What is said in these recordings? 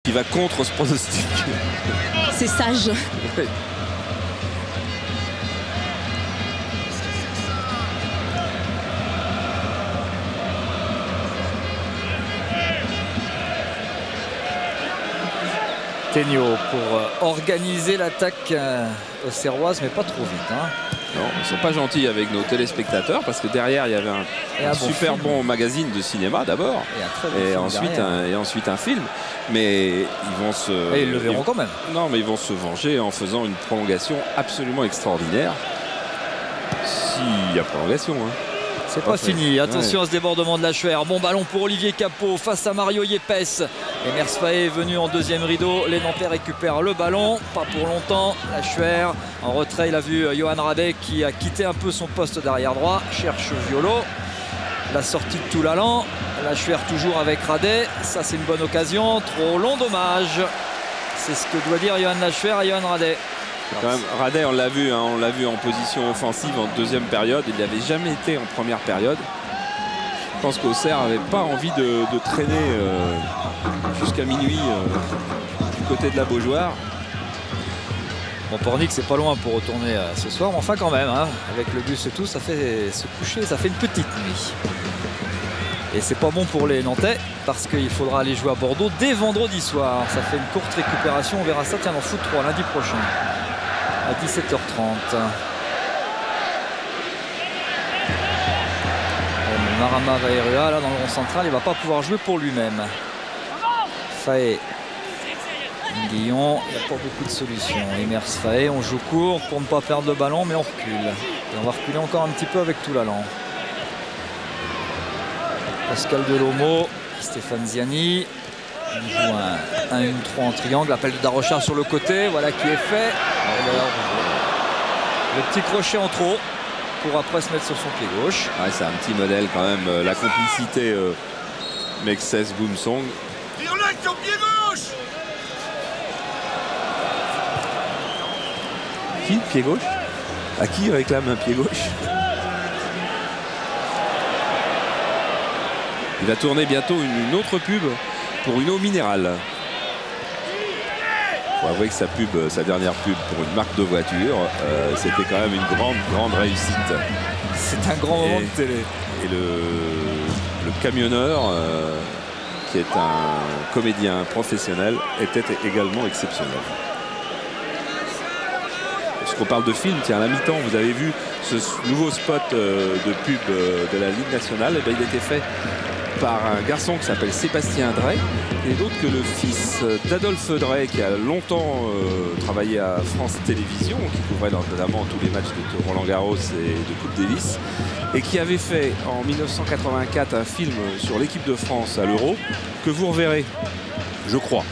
qui va contre ce pronostic. C'est sage. Ouais. Tegnaud pour organiser l'attaque auxerroise, mais pas trop vite. Hein. Non, ils sont pas gentils avec nos téléspectateurs parce que derrière il y avait un super bon magazine de cinéma d'abord et ensuite un film, mais ils vont se et ils le verront quand même. Non, mais ils vont se venger en faisant une prolongation absolument extraordinaire. S'il y a prolongation, hein. C'est pas fini, attention à ce débordement de Lachuer. Bon ballon pour Olivier Capot face à Mario Yepes. Et Mersfaé est venu en deuxième rideau. Les Nantais récupèrent le ballon, pas pour longtemps. Lachuer en retrait, il a vu Johan Radet qui a quitté un peu son poste d'arrière droit. Cherche Violo. La sortie de Toulalan. Lachuer toujours avec Radet. Ça c'est une bonne occasion. Trop long, dommage. C'est ce que doit dire Johan Lachuer à Johan Radet. Quand même, Radet, on l'a vu en position offensive en deuxième période. Il n'avait jamais été en première période. Je pense qu'Auxerre n'avait pas envie de traîner jusqu'à minuit du côté de la Beaujoire. Bon, Pornic, c'est pas loin pour retourner ce soir, mais enfin quand même, hein, avec le bus et tout, ça fait se coucher, ça fait une petite nuit. Et c'est pas bon pour les Nantais parce qu'il faudra aller jouer à Bordeaux dès vendredi soir. Ça fait une courte récupération, on verra ça tiens dans Foot 3 lundi prochain à 17h30. Marama Vairua là dans le rond central, il va pas pouvoir jouer pour lui-même. Faé, Guillon, il n'y a pas beaucoup de solutions. Emers Faé, on joue court pour ne pas perdre le ballon, mais on recule. Et on va reculer encore un petit peu avec Toulalan. Pascal Delomo, Stéphane Ziani. On joue un 1-1-3 en triangle. Appel de Darochard sur le côté. Voilà qui est fait. Alors, le petit crochet en trop pour après se mettre sur son pied gauche. Ouais, c'est un petit modèle quand même. La complicité Mexès Boumsong. Tire-le avec ton pied gauche. Qui, pied gauche? À qui il réclame un pied gauche? Il va tourner bientôt une autre pub pour une eau minérale. Il faut avouer que sa dernière pub pour une marque de voiture, c'était quand même une grande réussite. C'est un grand moment de télé. Et le camionneur, qui est un comédien professionnel, était également exceptionnel. Parce qu'on parle de film, tiens, à la mi-temps, vous avez vu ce nouveau spot de pub de la Ligue nationale, et bien, il était fait par un garçon qui s'appelle Sébastien Drey, et d'autre que le fils d'Adolphe Drey, qui a longtemps travaillé à France Télévisions, qui couvrait notamment tous les matchs de Roland Garros et de Coupe Davis, et qui avait fait en 1984 un film sur l'équipe de France à l'Euro, que vous reverrez, je crois,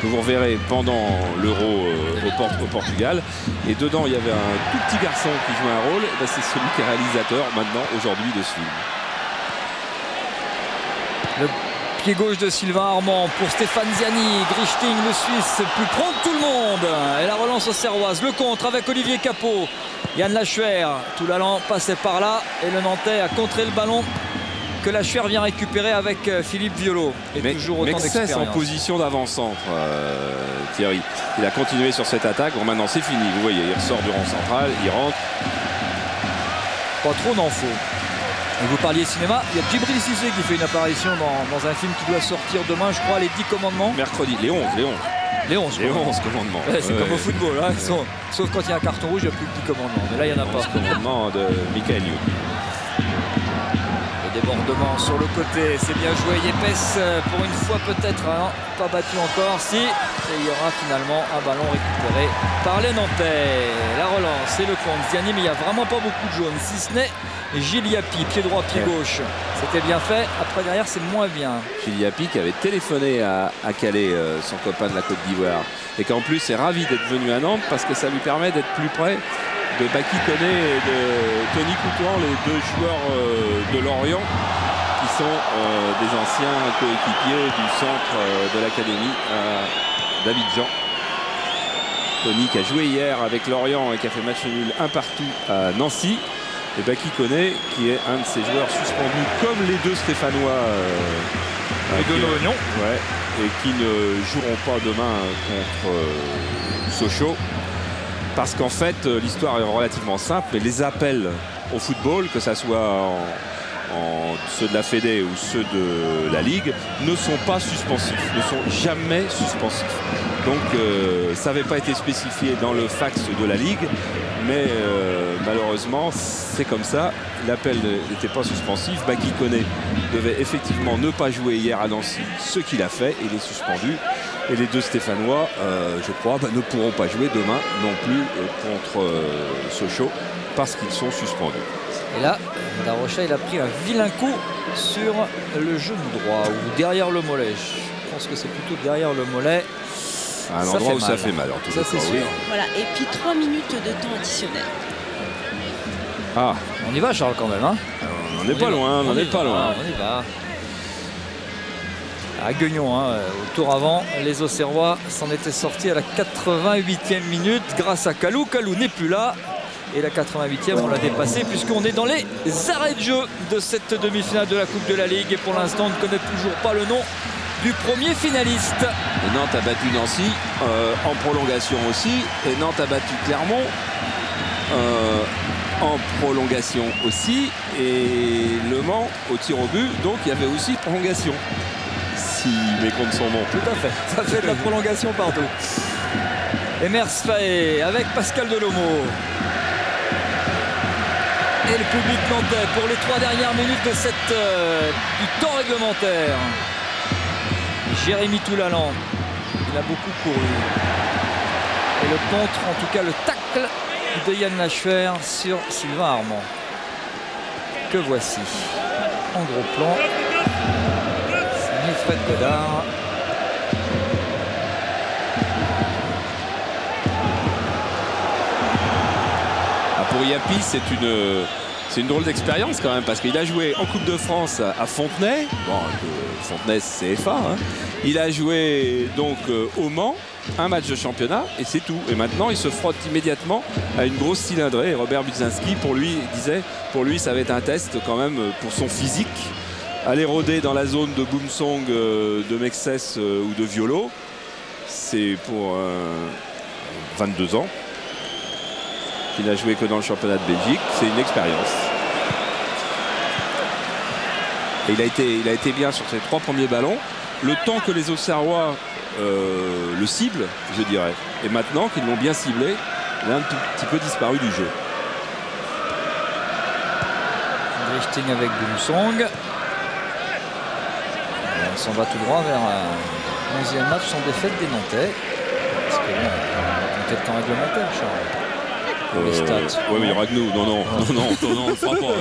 que vous reverrez pendant l'Euro au Portugal. Et dedans, il y avait un tout petit garçon qui jouait un rôle, ben, c'est celui qui est réalisateur maintenant, aujourd'hui, de ce film. Le pied gauche de Sylvain Armand pour Stéphane Ziani. Grichting, le Suisse, plus prompt que tout le monde. Et la relance auxerroise. Le contre avec Olivier Capot. Yann Lachuer. Toulalan passait par là. Et le Nantais a contré le ballon que Lachuer vient récupérer avec Philippe Violo. Et mais, toujours autant d'expérience. En position d'avant-centre, Thierry. Il a continué sur cette attaque. Bon, maintenant, c'est fini. Vous voyez, il ressort du rond central. Il rentre. Pas trop d'en faut. Et vous parliez cinéma, il y a Djibril Cissé qui fait une apparition dans un film qui doit sortir demain, je crois, les 10 commandements. Mercredi, les 11 commandements. Ouais, c'est comme au football, hein. Sauf quand il y a un carton rouge, il n'y a plus de 10 commandements. Mais là, il n'y en a pas. Commandement de Michael Youn. Le débordement sur le côté, c'est bien joué. Yepes, pour une fois peut-être, hein, pas battu encore, si. Et il y aura finalement un ballon récupéré par les Nantais. La relance et le compte. Ziani, mais il n'y a vraiment pas beaucoup de jaunes, si ce n'est Gilles Yapi, pied droit, pied gauche. C'était bien fait. Après, derrière, c'est moins bien. Gilles Yapi qui avait téléphoné à Calais, son copain de la Côte d'Ivoire. Et qu'en plus est ravi d'être venu à Nantes parce que ça lui permet d'être plus près de Baki Koné et de Tony Coutouan, les deux joueurs de Lorient qui sont des anciens coéquipiers du centre de l'académie d'Abidjan. Tony qui a joué hier avec Lorient et qui a fait match nul 1 partout à Nancy. Et Baki Koné qui est un de ces joueurs suspendus comme les deux Stéphanois. Les deux Oignons. Ouais. et qui ne joueront pas demain contre Sochaux. Parce qu'en fait, l'histoire est relativement simple. Et les appels au football, que ce soit ceux de la Fédé ou ceux de la Ligue, ne sont pas suspensifs, ne sont jamais suspensifs. Donc ça n'avait pas été spécifié dans le fax de la Ligue, mais malheureusement c'est comme ça. L'appel n'était pas suspensif. Baki Koné devait effectivement ne pas jouer hier à Nancy, ce qu'il a fait, il est suspendu. Et les deux Stéphanois, je crois, ne pourront pas jouer demain non plus contre Sochaux parce qu'ils sont suspendus. Et là, Darocha, il a pris un vilain coup sur le genou droit ou derrière le mollet. Je pense que c'est plutôt derrière le mollet. À un endroit où ça fait mal, en tout cas. C'est sûr. Oui. Voilà, et puis 3 minutes de temps additionnel. Ah, on y va, Charles, quand même. Hein, on n'est pas loin, on n'est pas loin. On y va. À Guignon, hein, au tour avant, les Auxerrois s'en étaient sortis à la 88e minute grâce à Kalou. Kalou n'est plus là. Et la 88e, on l'a dépassé puisqu'on est dans les arrêts de jeu de cette demi-finale de la Coupe de la Ligue. Et pour l'instant, on ne connaît toujours pas le nom du premier finaliste. Et Nantes a battu Nancy en prolongation aussi. Et Nantes a battu Clermont en prolongation aussi. Et Le Mans au tir au but. Donc il y avait aussi prolongation. Si mes comptes sont bons. Tout à fait. Ça fait de la prolongation partout. Et Mers Faé avec Pascal Delomo. Et le public nantais pour les 3 dernières minutes de du temps réglementaire. Jérémy Toulalan, il a beaucoup couru. Et le contre, en tout cas le tacle de Yann Lachuer sur Sylvain Armand. Que voici en gros plan. Signé Fred Godard. Pour Yapi, c'est une drôle d'expérience quand même, parce qu'il a joué en Coupe de France à Fontenay. Bon, Fontenay, c'est CFA. Hein. Il a joué donc au Mans, un match de championnat, et c'est tout. Et maintenant, il se frotte immédiatement à une grosse cylindrée. Et Robert Budzinski, pour lui, disait, pour lui, ça va être un test quand même pour son physique. Aller rôder dans la zone de Boomsong, de Mexès ou de Violo, c'est pour 22 ans. Il n'a joué que dans le championnat de Belgique, c'est une expérience. Et il a été bien sur ses 3 premiers ballons. Le temps que les Auxerrois le ciblent, je dirais. Et maintenant qu'ils l'ont bien ciblé, il a un petit peu disparu du jeu. Drifting avec Boomsong. On s'en va tout droit vers un 11e match sans défaite des Nantais. Parce que là, on va compter le temps réglementaire, Charles. Les stats. Oui, mais il y aura que nous. Non, on le fera pas.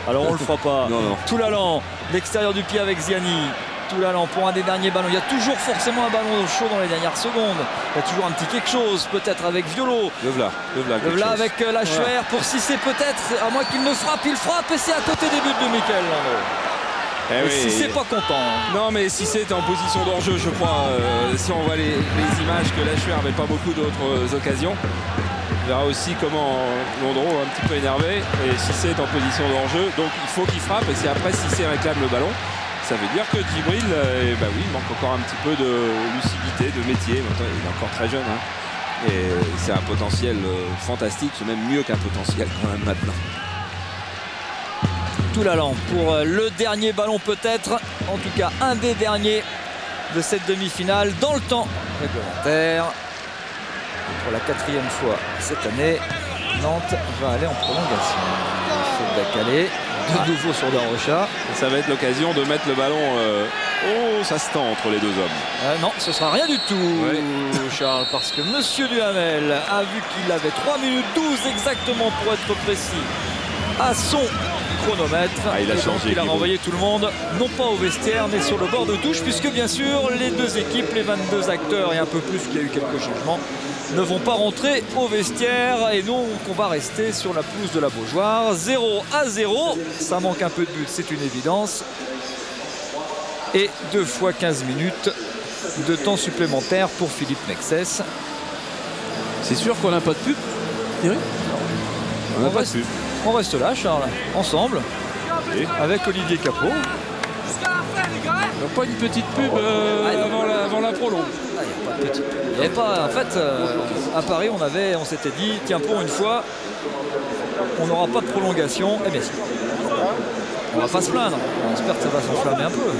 Alors on le fera pas. Non. Toulalan, l'extérieur du pied avec Ziani. Toulalan pour un des derniers ballons. Il y a toujours forcément un ballon chaud dans les dernières secondes. Il y a toujours un petit quelque chose, peut-être avec Violo. Le v'là avec Lachuer pour Cissé peut-être. À moins qu'il ne frappe, il frappe et c'est à côté des buts de Mickaël Landreau. Oui, Cissé pas content. Non, mais Cissé est en position d'hors-jeu, je crois. Si on voit les images que Lachuer n'avait pas beaucoup d'autres occasions. On verra aussi comment Landreau est un petit peu énervé et Cissé est en position de hors-jeu, donc il faut qu'il frappe. Et si après Cissé réclame le ballon, ça veut dire que Djibril, il manque encore un petit peu de lucidité, de métier. Maintenant, il est encore très jeune, hein. Et c'est un potentiel fantastique, c'est même mieux qu'un potentiel quand même maintenant. Toulalan pour le dernier ballon peut-être, en tout cas un des derniers de cette demi-finale dans le temps réglementaire. Pour la 4e fois cette année, Nantes va aller en prolongation. Faute d'Acalé, de nouveau sur Darocha. Ça va être l'occasion de mettre le ballon. Oh, ça se tend entre les deux hommes. Non, ce sera rien du tout, Charles, parce que Monsieur Duhamel a vu qu'il avait 3 minutes 12 exactement pour être précis à son chronomètre. Il a changé. Il a renvoyé tout le monde, non pas au vestiaire, mais sur le bord de touche, puisque bien sûr, les deux équipes, les 22 acteurs et un peu plus, qu'il y a eu quelques changements, ne vont pas rentrer au vestiaire. Et donc, on va rester sur la pelouse de la Beaujoire. 0-0. Ça manque un peu de but, c'est une évidence. Et 2 fois 15 minutes de temps supplémentaire pour Philippe Mexès. C'est sûr qu'on n'a pas de pub, Thierry? On n'a pas de pub. On reste là, Charles, ensemble, avec Olivier Capot. Donc pas une petite pub avant la prolongue. Ah, il n'y a pas de petite pub. Il y avait pas, en fait, à Paris, on s'était dit, tiens, pour une fois, on n'aura pas de prolongation. Eh bien, si. On va pas se plaindre. On espère que ça va s'enflammer un peu.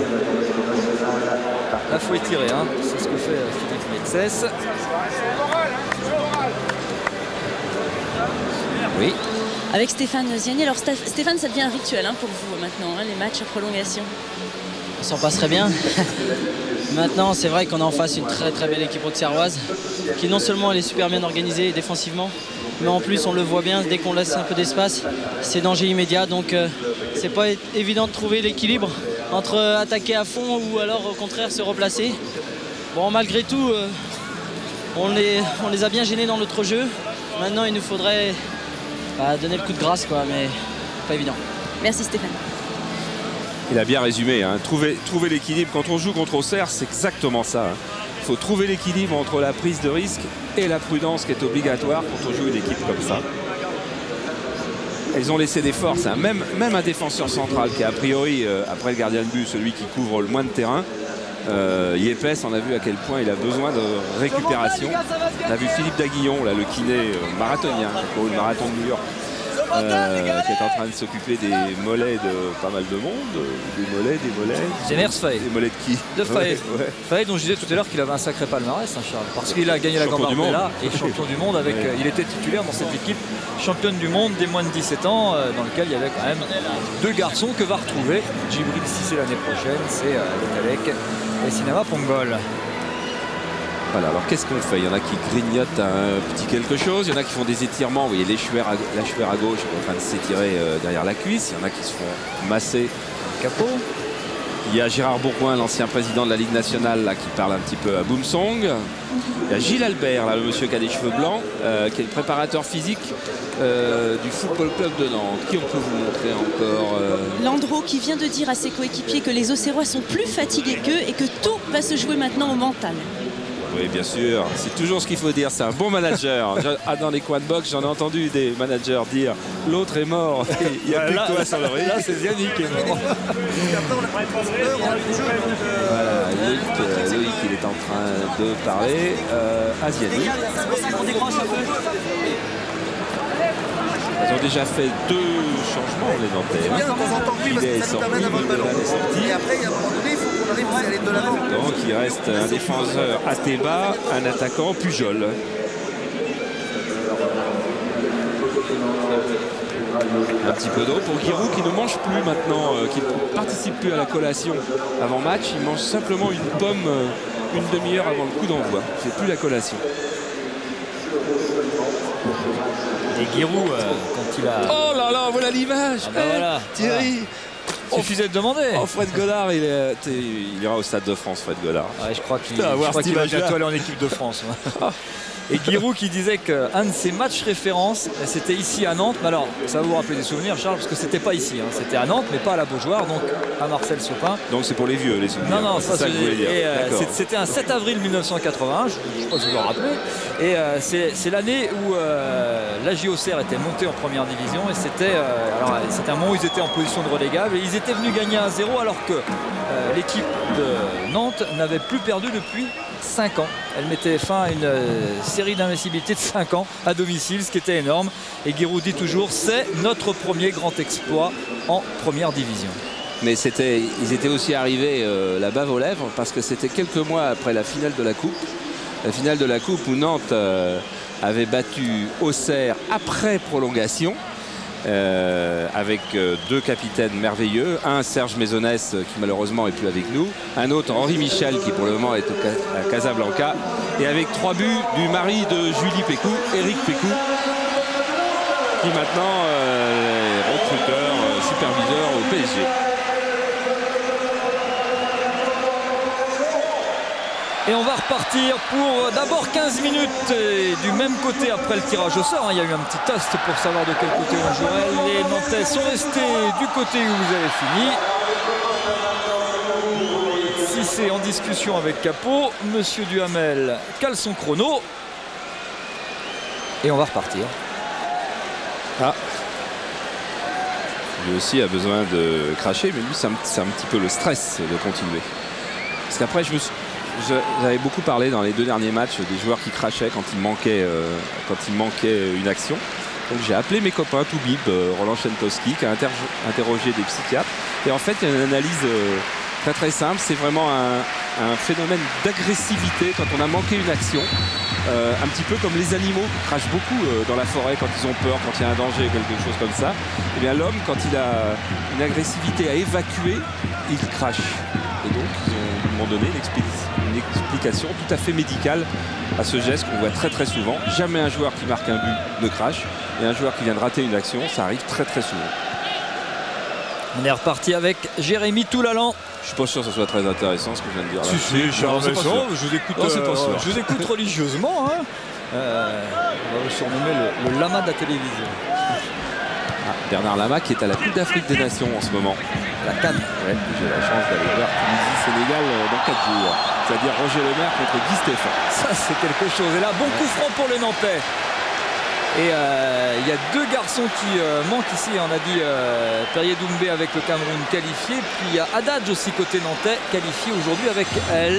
Là, il faut étirer. Hein. C'est ce que fait Philippe Mexès. Oui. Avec Stéphane Ziani. Alors Stéphane, ça devient un rituel hein, pour vous maintenant, hein, les matchs à prolongation. On s'en passerait bien. Maintenant, c'est vrai qu'on a en face une très très belle équipe auxerroise qui non seulement elle est super bien organisée défensivement, mais en plus on le voit bien, dès qu'on laisse un peu d'espace, c'est danger immédiat. Donc c'est pas évident de trouver l'équilibre entre attaquer à fond ou alors au contraire se replacer. Bon, malgré tout, on les a bien gênés dans notre jeu. Maintenant, il nous faudrait donner le coup de grâce, quoi, mais pas évident. Merci Stéphane. Il a bien résumé, hein. Trouver l'équilibre. Quand on joue contre Auxerre, c'est exactement ça. Hein. Il faut trouver l'équilibre entre la prise de risque et la prudence qui est obligatoire quand on joue une équipe comme ça. Ils ont laissé des forces. Hein. Même un défenseur central qui est a priori, après le gardien de but, celui qui couvre le moins de terrain, Yepes, on a vu à quel point il a besoin de récupération. On a vu Philippe Daguillon, là, le kiné marathonien, pour le marathon de New York. Qui est en train de s'occuper des mollets de pas mal de monde, des mollets. C'est Mers Faye. Des mollets de qui? De Faye. Ouais. Faye, dont je disais tout à l'heure qu'il avait un sacré palmarès, hein, Charles, parce qu'il a gagné la Gambardella et champion du monde avec. Il était titulaire dans cette équipe championne du monde des moins de 17 ans, dans lequel il y avait quand même deux garçons que va retrouver Djibril Cissé l'année prochaine, c'est le Talek et Sinama Pongol. Voilà, alors qu'est-ce qu'on fait? Il y en a qui grignotent un petit quelque chose, il y en a qui font des étirements. Vous voyez l'Achuer à gauche est en train de s'étirer derrière la cuisse, il y en a qui se font masser capot. Il y a Gérard Bourgoin, l'ancien président de la Ligue nationale, là, qui parle un petit peu à Boomsong. Il y a Gilles Albert, là, le monsieur qui a des cheveux blancs, qui est le préparateur physique du Football Club de Nantes. Qui on peut vous montrer encore Landreau qui vient de dire à ses coéquipiers que les Auxerrois sont plus fatigués qu'eux et que tout va se jouer maintenant au mental. Oui, bien sûr, c'est toujours ce qu'il faut dire, c'est un bon manager. Dans les coins de boxe, j'en ai entendu des managers dire l'autre est mort, il y a plus que toi sur le ring. Là, c'est Ziani qui est mort. Voilà, Loïc, il est en train de parler à Ziani. Ils ont déjà fait 2 changements, les Nantais. Il est sorti, Nicolas est sorti. Et après, à un moment donné, il faut qu'on arrive à aller de l'avant. Donc il reste un défenseur Ateba, un attaquant Pujol. Un petit peu d'eau pour Giroud qui ne mange plus maintenant, qui ne participe plus à la collation avant match. Il mange simplement une pomme une demi-heure avant le coup d'envoi. Il ne fait plus la collation. Et Giroud, quand il a... Oh là là, voilà l'image. Voilà, Thierry. Il suffisait de demander. Oh, Fred Goddard, il ira au Stade de France, Fred Goddard. Ouais, je crois qu'il va bientôt aller en équipe de France. Et Giroud qui disait qu'un de ses matchs références, c'était ici à Nantes. Mais alors, ça va vous rappeler des souvenirs, Charles, parce que c'était pas ici. Hein. C'était à Nantes, mais pas à la Beaujoire, donc à Marcel Sopin. Donc c'est pour les vieux, les souvenirs. Non, c'est ça que je voulais dire. C'était un 7 avril 1981, je ne sais pas si vous vous rappelez. Et c'est l'année où l'AJ Auxerre était monté en première division. Et c'était un moment où ils étaient en position de relégable. Et ils étaient venus gagner 1-0 alors que l'équipe de Nantes n'avait plus perdu depuis 5 ans. Elle mettait fin à une série d'invincibilité de 5 ans à domicile, ce qui était énorme. Et Giroud dit toujours, c'est notre premier grand exploit en première division. Mais ils étaient aussi arrivés la bave aux lèvres parce que c'était quelques mois après la finale de la Coupe. La finale de la Coupe où Nantes avait battu Auxerre après prolongation. Avec 2 capitaines merveilleux, un Serge Maisonnès qui malheureusement est plus avec nous, un autre Henri Michel qui pour le moment est à Casablanca, et avec 3 buts du mari de Julie Pécou, Éric Pécou, qui maintenant est recruteur, superviseur au PSG. Et on va repartir pour d'abord 15 minutes du même côté après le tirage au sort. Il y a eu un petit test pour savoir de quel côté on jouerait. Les Nantais sont restés du côté où vous avez fini. Cissé en discussion avec Capot. Monsieur Duhamel cale son chrono. Et on va repartir. Ah. Lui aussi a besoin de cracher, mais lui c'est un petit peu le stress de continuer. Parce qu'après, j'avais beaucoup parlé dans les 2 derniers matchs des joueurs qui crachaient quand il manquait une action. Donc j'ai appelé mes copains Toubib, Roland Chentowski, qui a interrogé des psychiatres. Et en fait, il y a une analyse très très simple. C'est vraiment un phénomène d'agressivité quand on a manqué une action. Un petit peu comme les animaux qui crachent beaucoup dans la forêt quand ils ont peur, quand il y a un danger, quelque chose comme ça. Et bien l'homme, quand il a une agressivité à évacuer, il crache. Et donc ils ont à un moment donné une explication tout à fait médicale à ce geste qu'on voit très très souvent. Jamais un joueur qui marque un but ne crache. Et un joueur qui vient de rater une action, ça arrive très très souvent. On est reparti avec Jérémy Toulalan. Je suis pas sûr que ce soit très intéressant ce que je viens de dire là. Je vous écoute religieusement. Hein. On va vous surnommer le lama de la télévision. Bernard Lama qui est à la Coupe d'Afrique des Nations en ce moment. La CAN. Ouais, j'ai la chance d'aller voir Tunisie-Sénégal dans 4 jours. C'est-à-dire Roger Lemaire contre Guy Stéphane. Ça c'est quelque chose. Et là, bon coup franc pour les Nantais. Et il y a 2 garçons qui manquent ici. On a dit Perrier Doumbé avec le Cameroun qualifié. Puis il y a Haddad aussi côté nantais qualifié aujourd'hui avec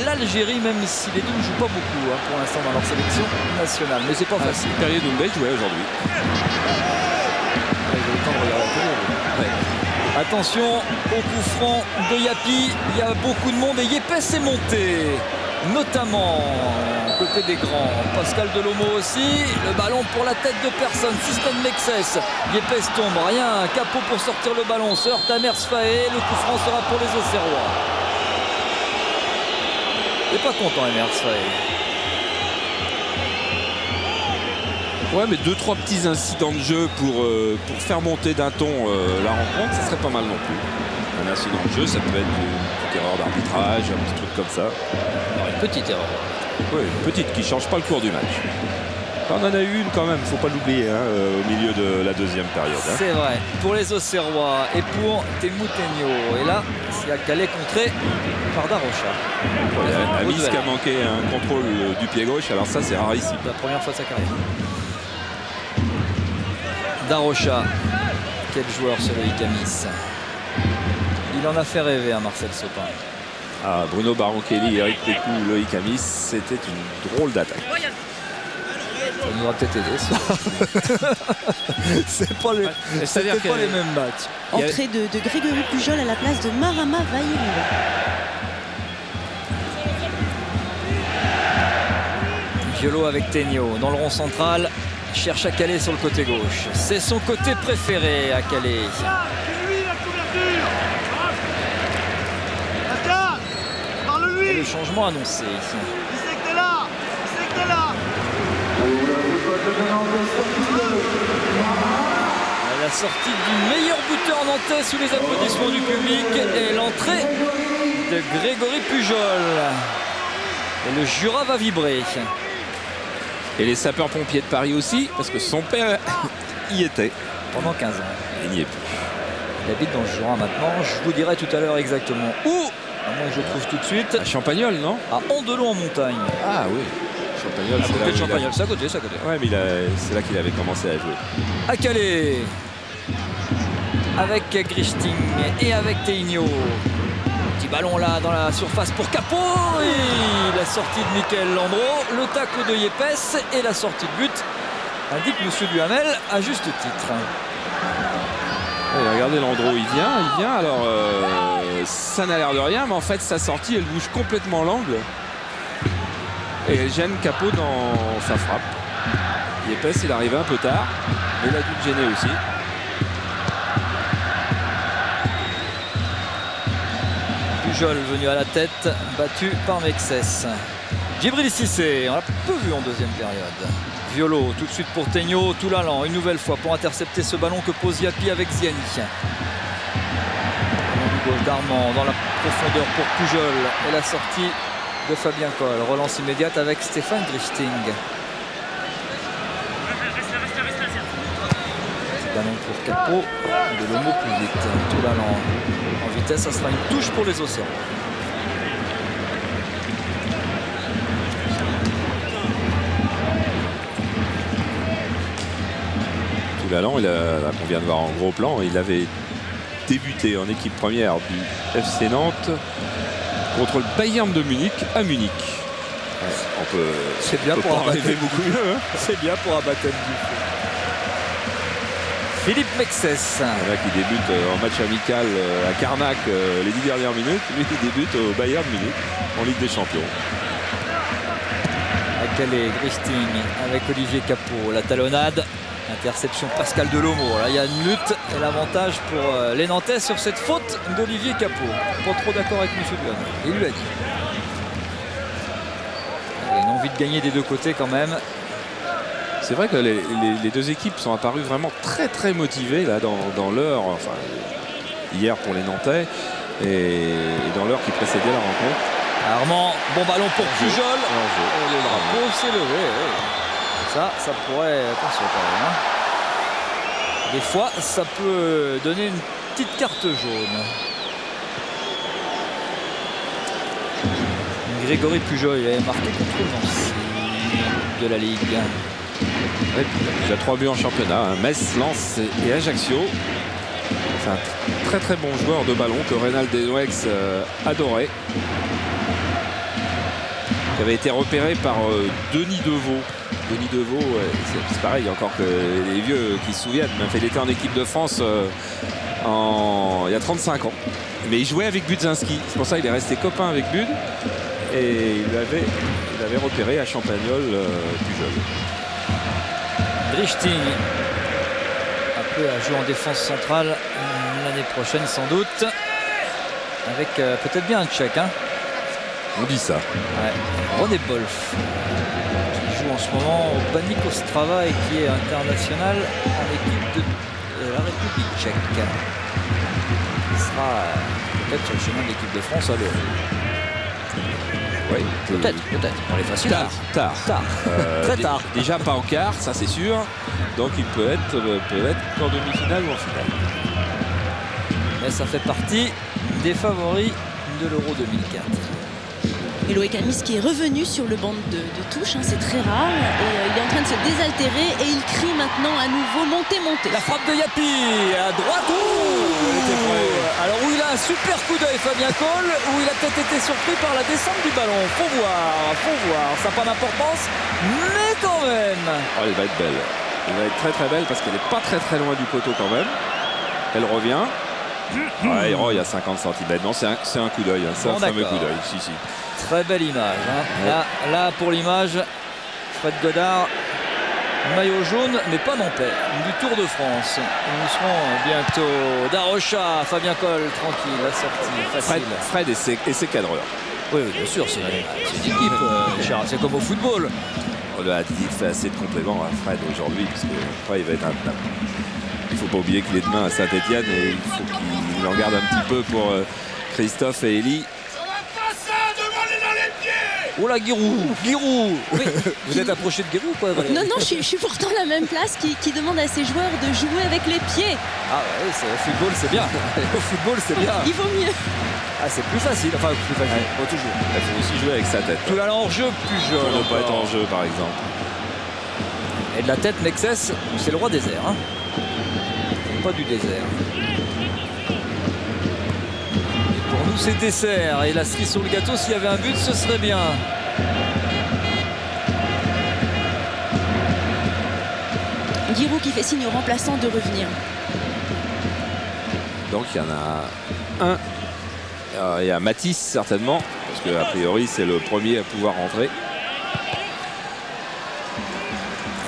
l'Algérie, même si les deux ne jouent pas beaucoup pour l'instant dans leur sélection nationale. Mais c'est pas facile. Perrier Doumbé jouait aujourd'hui. Attention au coup franc de Yapi. Il y a beaucoup de monde et Yepes est monté. Notamment côté des grands, Pascal Delomo aussi, le ballon pour la tête de personne, Système Mexès, Yepes tombe, rien, Capot pour sortir le ballon, se heurte à Mersfaé, le coup franc sera pour les Auxerrois. Il n'est pas content Mersfaé. Ouais, mais 2-3 petits incidents de jeu pour faire monter d'un ton la rencontre, ça serait pas mal non plus. Un incident de jeu, ça peut être une petite erreur d'arbitrage, un petit truc comme ça. Alors, une petite erreur. Oui, une petite qui ne change pas le cours du match. On en a eu une quand même, il ne faut pas l'oublier, au milieu de la 2e période. Hein. C'est vrai, pour les Auxerrois et pour Temoutenio. Et là, c'est à Calais contré par Darocha. Amis qui a manqué un contrôle du pied gauche, alors ça c'est rarissime. La première fois de sa carrière. Darocha, quel joueur ce Loïc Amis. Il en a fait rêver à Marcel Sopin. Ah, Bruno Baron-Kelly, Eric Pécou, Loïc Amis, c'était une drôle d'attaque. Ça nous aura peut-être aidé ça. C'est pas les mêmes matchs. Entrée de Grégory Pujol à la place de Marama Vaïlou. Violo avec Tegno dans le rond central. Cherche à Calais sur le côté gauche. C'est son côté préféré à Calais. Et le changement annoncé. La sortie du meilleur buteur nantais sous les applaudissements du public et l'entrée de Grégory Pujol. Et le Jura va vibrer. Et les sapeurs-pompiers de Paris aussi, parce que son père y était. Pendant 15 ans. Il n'y est plus. Il habite dans le Jura maintenant. Je vous dirai tout à l'heure exactement où. Moi je trouve tout de suite. À Champagnole, non? À Andelot en montagne. Ah oui. Champagnole, c'est là. Champagnole, c'est à côté, c'est à côté. Ouais, mais c'est là qu'il avait commencé à jouer. À Calais. Avec Grichting et avec Tegno. Petit ballon là dans la surface pour Capot. Et la sortie de Mickaël Landreau. Le tacle de Yepes et la sortie de but. Indique Monsieur Duhamel à juste titre. Et regardez Landreau, il vient. Alors, ça n'a l'air de rien, mais en fait, sa sortie, elle bouge complètement l'angle. Et elle gêne Capot dans sa frappe. Yepes, il arrive un peu tard, mais il a dû le gêner aussi. Pujol venu à la tête, battu par Mexès. Djibril Cissé, on l'a peu vu en 2e période. Violo tout de suite pour Tegno, Toulalan une nouvelle fois pour intercepter ce ballon que pose Yapi avec Ziani. Gauche d'Armand dans la profondeur pour Pujol et la sortie de Fabien Coll. Relance immédiate avec Stéphane Grichting. Ballon pour Capot, de Lomo plus vite. Toulalan en vitesse, ça sera une touche pour les Auxerrois. Toulalan, on vient de voir en gros plan, il avait débuté en équipe première du FC Nantes contre le Bayern de Munich à Munich. Ouais, C'est bien on pour peut un pas rêver baptême. beaucoup mieux. Hein. C'est bien pour un baptême du feu. Philippe Mexès. Là qui débute en match amical à Carnac les 10 dernières minutes. Lui qui débute au Bayern de Munich en Ligue des Champions. Calais, Gristing avec Olivier Capot. La talonnade. Interception Pascal Delomo. Là, il y a une lutte et l'avantage pour les Nantais sur cette faute d'Olivier Capot. Pas trop d'accord avec M. Duhan. Il lui a dit. Il y a une envie de gagner des deux côtés quand même. C'est vrai que les deux équipes sont apparues vraiment très motivées là, dans l'heure, enfin, hier pour les Nantais et dans l'heure qui précédait la rencontre. Armand, bon ballon pour Pujol. Oh, Le drapeau s'est levé. Oui. Ça pourrait... Attention quand même. Hein. Des fois, ça peut donner une petite carte jaune. Grégory Pujol, il avait marqué contre Nancy de la Ligue. Ouais, il a 3 buts en championnat, hein. Metz, Lens et Ajaccio. C'est un très bon joueur de ballon que Reynald Desnouex adorait. Qui avait été repéré par Denis Deveau. Denis Deveau, c'est pareil, encore que les vieux qui se souviennent. Il était en équipe de France il y a 35 ans. Mais il jouait avec Budzinski. C'est pour ça qu'il est resté copain avec Bud. Et il avait repéré à Champagnol Pujol. Drichting, appelé à jouer en défense centrale l'année prochaine sans doute. Avec peut-être bien un Tchèque. Hein. On dit ça. Ouais. René Bolf, qui joue en ce moment au Baník Ostrava et qui est international en équipe de la République tchèque. Il sera peut-être sur le chemin de l'équipe de France à l'Euro. Oui, Peut-être. On les facile. Tard. Très tard. Déjà pas en quart, ça c'est sûr. Donc il peut être en demi-finale ou en finale. Mais ça fait partie des favoris de l'Euro 2004. Et Loïc Amis qui est revenu sur le banc de touche, hein, c'est très rare. Et il est en train de se désaltérer et il crie maintenant à nouveau montez. La frappe de Yapi à droite. Alors où il a un super coup d'œil Fabien Cole, où il a peut-être été surpris par la descente du ballon. Faut voir. Ça n'a pas d'importance, mais quand même. Oh, elle va être belle. Elle va être très belle parce qu'elle n'est pas très loin du poteau quand même. Elle revient. Ouais, il y a 50 cm. Non, c'est un coup d'œil. Hein. C'est un fameux coup d'œil. Si. Très belle image. Hein. Ouais. Là, pour l'image, Fred Godard, maillot jaune, mais pas nantais, du Tour de France. Nous serons bientôt d'Arocha, Fabien Cole, tranquille, la sortie, facile. Fred et ses cadreurs. Oui, bien sûr, c'est une équipe, Richard, c'est comme au football. On a fait assez de compléments à Fred aujourd'hui, parce que après, il va être intenable. Il ne faut pas oublier qu'il est demain à Saint-Etienne et il faut qu'il en garde un petit peu pour Christophe et Elie. Oh là, Giroud. Oui. Vous êtes approché de Giroud ou quoi, Valérie? Non, je suis pourtant à la même place qui demande à ses joueurs de jouer avec les pieds. Ah oui, au football c'est bien. Au football c'est bien. Il vaut mieux. Ah, c'est plus facile, enfin plus facile, Ouais. toujours. Il faut aussi jouer avec sa tête. Tout là en jeu, Pujol. Pour ne pas être en jeu par exemple. Et de la tête, Mexès, c'est le roi des airs. Hein. Pas du désert. Pour nous, c'est dessert. Et la cerise sur le gâteau, s'il y avait un but, ce serait bien. Giroud qui fait signe aux remplaçants de revenir. Donc il y en a un. Il y a Matisse certainement, parce qu'a priori c'est le premier à pouvoir rentrer.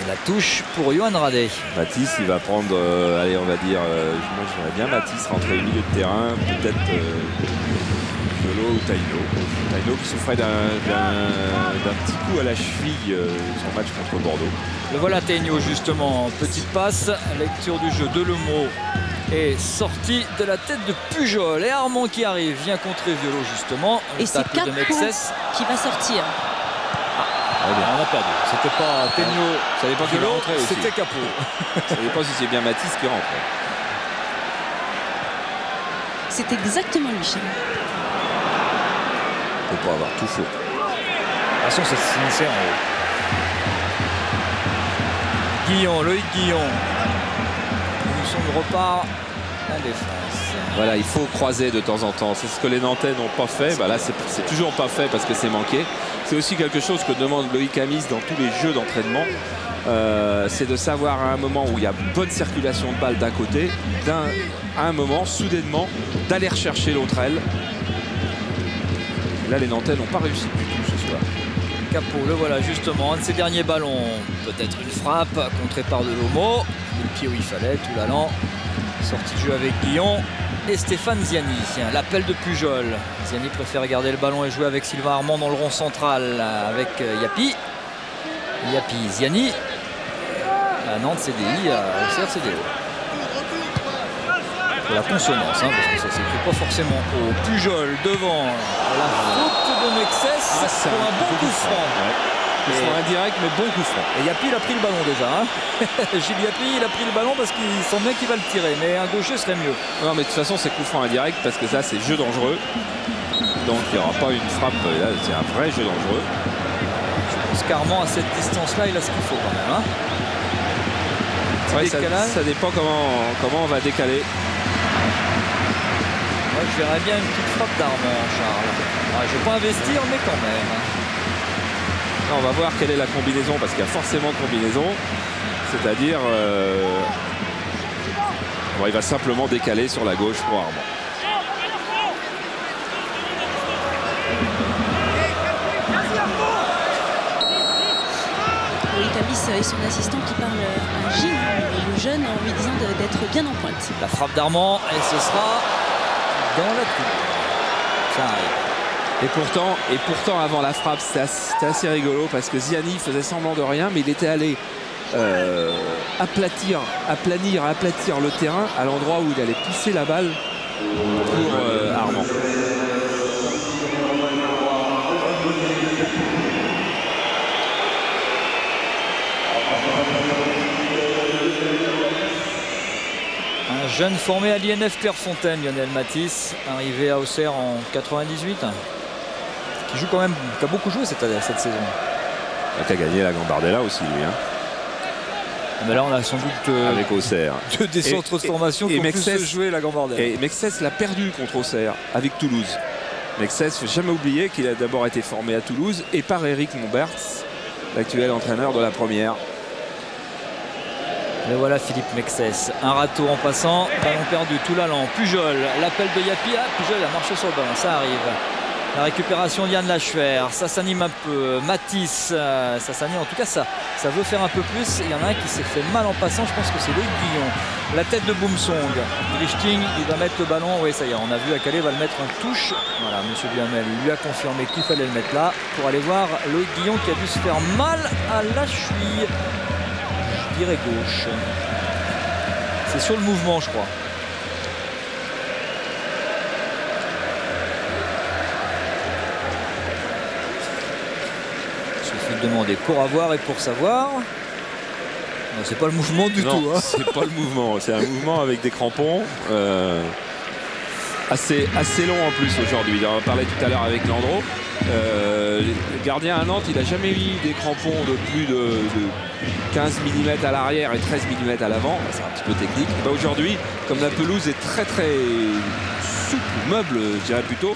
Et la touche pour Yohan Radé. Matisse, il va prendre, allez, on va dire, moi je voudrais bien Matisse rentrer au milieu de terrain, peut-être Violo ou Taino. Taino qui souffrait d'un petit coup à la cheville son match contre Bordeaux. Le voilà Taino justement, petite passe, lecture du jeu de Lemo est sorti de la tête de Pujol. Et Armand qui arrive, vient contrer Violo justement. Et c'est Tacle de Capot Mexès. qui va sortir. On a perdu. C'était pas Taino, Ça dépend qui va Violo, rentrer aussi. c'était Capot. Ça dépend si c'est bien Matisse qui rentre. C'est exactement lui, Charles. Faut pas avoir tout faux. De toute façon, ça se finissait en haut. Guillon, Loïc Guillon. Nous sommes de repart en défense. Voilà, il faut croiser de temps en temps. C'est ce que les Nantais n'ont pas fait. Bah là, c'est toujours pas fait parce que c'est manqué. C'est aussi quelque chose que demande Loïc Amis dans tous les jeux d'entraînement. C'est de savoir à un moment où il y a bonne circulation de balles d'un côté, à un moment, soudainement, d'aller rechercher l'autre aile. Là, les Nantais n'ont pas réussi du tout ce soir. Capot, le voilà justement, un de ses derniers ballons. Peut-être une frappe, contrée par Delomo. Le pied où il fallait, tout l'allant. Sortie de jeu avec Guillon et Stéphane Ziani. L'appel de Pujol. Ziani préfère garder le ballon et jouer avec Sylvain Armand dans le rond central avec Yapi. Yapi, Ziani. À Nantes CDI, à Auxerre CDO. Pour la consonance, hein, parce que ça s'écrit pas forcément au Pujol devant la faute de Mexès pour un bon coup franc. Coup franc indirect, mais bon coup franc. Et Yapi, il a pris le ballon déjà. Hein. Gilles Yapi, il a pris le ballon parce qu'il sent bien qu'il va le tirer, mais un gaucher serait mieux. Non, mais de toute façon, c'est coup franc indirect parce que ça, c'est jeu dangereux. Donc, il n'y aura pas une frappe. Là, c'est un vrai jeu dangereux. Je pense qu'Armand, à cette distance-là, il a ce qu'il faut quand même. Hein. Ouais, ça dépend comment on va décaler. Moi, je verrais bien une petite frappe d'Armand, Charles. Ouais, je ne vais pas investir, mais quand même. Non, on va voir quelle est la combinaison, parce qu'il y a forcément combinaison. C'est-à-dire, bon, il va simplement décaler sur la gauche pour Armand. Loïc Amis et son assistant qui parle à Gilles, le jeune, en lui disant d'être bien en pointe. La frappe d'Armand, et ce sera dans la coupe. Ça arrive. Et pourtant, avant la frappe, c'était assez rigolo parce que Ziani faisait semblant de rien, mais il était allé aplatir le terrain à l'endroit où il allait pousser la balle pour Armand. Un jeune formé à l'INF Clairefontaine, Lionel Matisse, arrivé à Auxerre en 98, qui joue quand même, qui a beaucoup joué cette saison. Qui a gagné la Gambardella aussi, lui. Hein. Mais là, on a sans doute avec Auxerre des centres de formation qui ont plus joué la Gambardella. Et Mexès l'a perdu contre Auxerre avec Toulouse. Mexès, il ne faut jamais oublier qu'il a d'abord été formé à Toulouse et par Éric Momberts, l'actuel entraîneur de la première. Et voilà Philippe Mexès, un râteau en passant, ballon perdu, tout l'allant, Pujol, l'appel de Yapi, Pujol a marché sur le ballon, ça arrive. La récupération d'Yann Lachuer, ça s'anime un peu, Matisse, ça s'anime, en tout cas ça veut faire un peu plus. Il y en a un qui s'est fait mal en passant, je pense que c'est Loïc Guillon. La tête de Boumsong, Richting, il va mettre le ballon, oui ça y est, on a vu Calais va le mettre en touche. Voilà, monsieur Duhamel lui a confirmé qu'il fallait le mettre là pour aller voir Loïc Guillon qui a dû se faire mal à la cheville. Je dirais gauche. C'est sur le mouvement, je crois. Il suffit de demander pour avoir et pour savoir. C'est pas le mouvement du tout. Hein. C'est pas le mouvement. C'est un mouvement avec des crampons. Assez long en plus aujourd'hui. On en parlait tout à l'heure avec Landreau. Le gardien à Nantes, il n'a jamais eu des crampons de plus de 15 mm à l'arrière et 13 mm à l'avant. C'est un petit peu technique. Aujourd'hui, comme la pelouse est très souple, meuble, je dirais plutôt,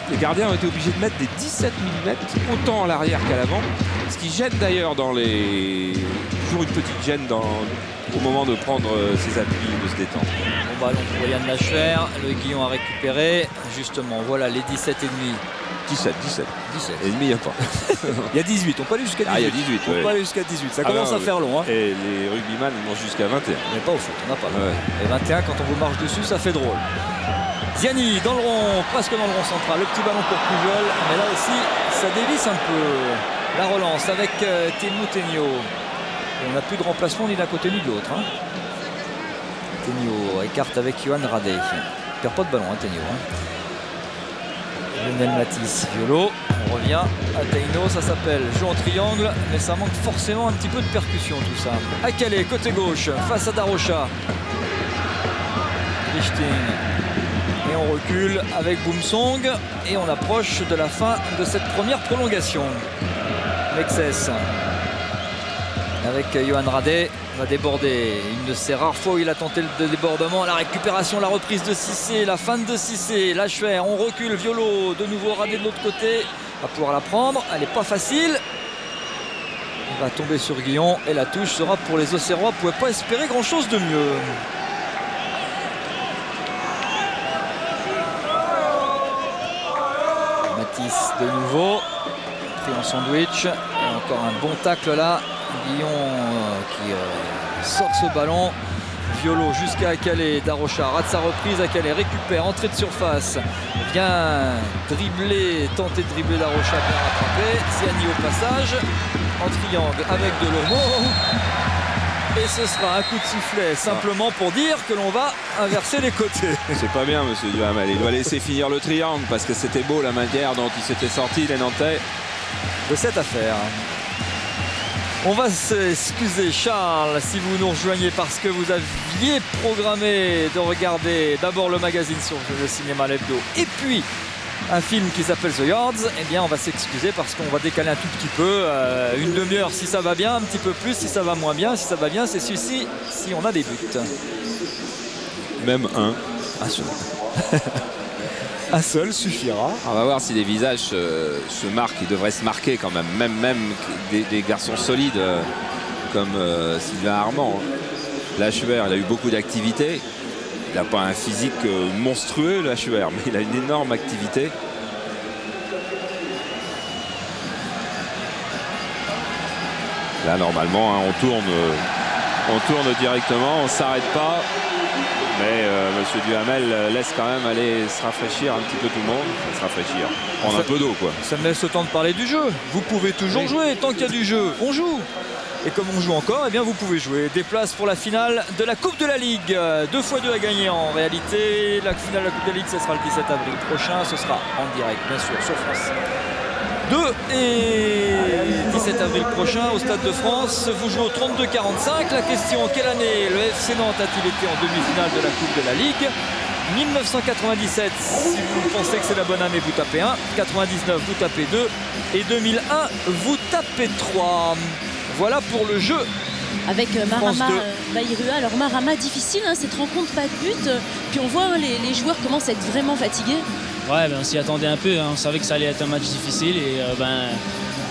les gardiens ont été obligés de mettre des 17 mm autant à l'arrière qu'à l'avant. Ce qui gêne d'ailleurs dans les... Toujours une petite gêne au moment de prendre ses appuis, de se détendre. Bon ballon pour Yann Lachuer, le Guillon a récupéré. Justement, voilà les 17,5. 17. Et demi, il n'y a pas. Il y a 18, on peut aller jusqu'à 18. Il y a 18, on peut aller jusqu'à 18, ça commence à faire long. Hein. Et les rugbyman mangent jusqu'à 21. Mais pas au foot, on n'a pas. Et 21, quand on vous marche dessus, ça fait drôle. Ziani dans le rond, presque dans le rond central. Le petit ballon pour Pujol, mais là aussi, ça dévisse un peu. La relance avec Tenio Tenio. On n'a plus de remplacement ni d'un côté ni de l'autre. Hein. Tenio écarte avec Johan Radé. Il perd pas de ballon, hein, Tenio. Lionel Matisse, Violo. On revient à Taino, ça s'appelle jeu en triangle, mais ça manque forcément un petit peu de percussion tout ça. À Calais, côté gauche, face à Darocha. Richting. Et on recule avec Boumsong. Et on approche de la fin de cette première prolongation. Mexès. avec Johan Radé, va déborder. Une de ses rares fois où il a tenté le débordement. La récupération, la reprise de Cissé, la fin de Cissé. Lachuer, on recule, Violo, de nouveau Radé de l'autre côté. Va pouvoir la prendre, elle n'est pas facile. Il va tomber sur Guillon et la touche sera pour les Auxerrois. Vous ne pouvez pas espérer grand chose de mieux. Matisse de nouveau, pris en sandwich. Et encore un bon tacle là. Guillon qui sort ce ballon. Violo jusqu'à Akalé. Darocha rate sa reprise. Akalé récupère, entrée de surface. Vient dribbler, tenter de dribbler Darocha, bien rattrapé. Ziani au passage. En triangle avec Delomo. Et ce sera un coup de sifflet simplement pour dire que l'on va inverser les côtés. C'est pas bien, monsieur Duhamel. Il doit laisser finir le triangle parce que c'était beau la manière dont il s'était sorti, les Nantais, de cette affaire. On va s'excuser, Charles, si vous nous rejoignez parce que vous aviez programmé de regarder d'abord le magazine sur le cinéma l'hebdo et puis un film qui s'appelle The Yards. Eh bien, on va s'excuser parce qu'on va décaler un tout petit peu, une demi-heure si ça va bien, un petit peu plus si ça va moins bien. Si ça va bien, c'est celui-ci si on a des buts. même un. Un seul. Un seul suffira. On va voir si les visages se marquent. Ils devraient se marquer quand même. Même des garçons solides comme Sylvain Armand. Lachuer, il a eu beaucoup d'activité. Il n'a pas un physique monstrueux, Lachuer, mais il a une énorme activité. Là, normalement, hein, on tourne directement, on ne s'arrête pas. Mais monsieur Duhamel laisse quand même aller se rafraîchir un petit peu tout le monde. Se rafraîchir, prendre un peu d'eau, quoi. Ça me laisse le temps de parler du jeu. Vous pouvez toujours jouer. Tant qu'il y a du jeu, on joue. Et comme on joue encore, eh bien vous pouvez jouer. Des places pour la finale de la Coupe de la Ligue. 2x2 à gagner en réalité. La finale de la Coupe de la Ligue, ce sera le 17 avril prochain. Ce sera en direct, bien sûr, sur France 2 et 17 avril prochain au Stade de France. Vous jouez au 32-45. La question, quelle année le FC Nantes a-t-il été en demi-finale de la Coupe de la Ligue? 1997, si vous pensez que c'est la bonne année, vous tapez 1. 99, vous tapez 2. Et 2001, vous tapez 3. Voilà pour le jeu. Avec Marama Bayrua. Alors Marama, difficile hein, cette rencontre, pas de but. Puis on voit hein, les joueurs commencent à être vraiment fatigués. Ouais, ben, on s'y attendait un peu. Hein. On savait que ça allait être un match difficile. Et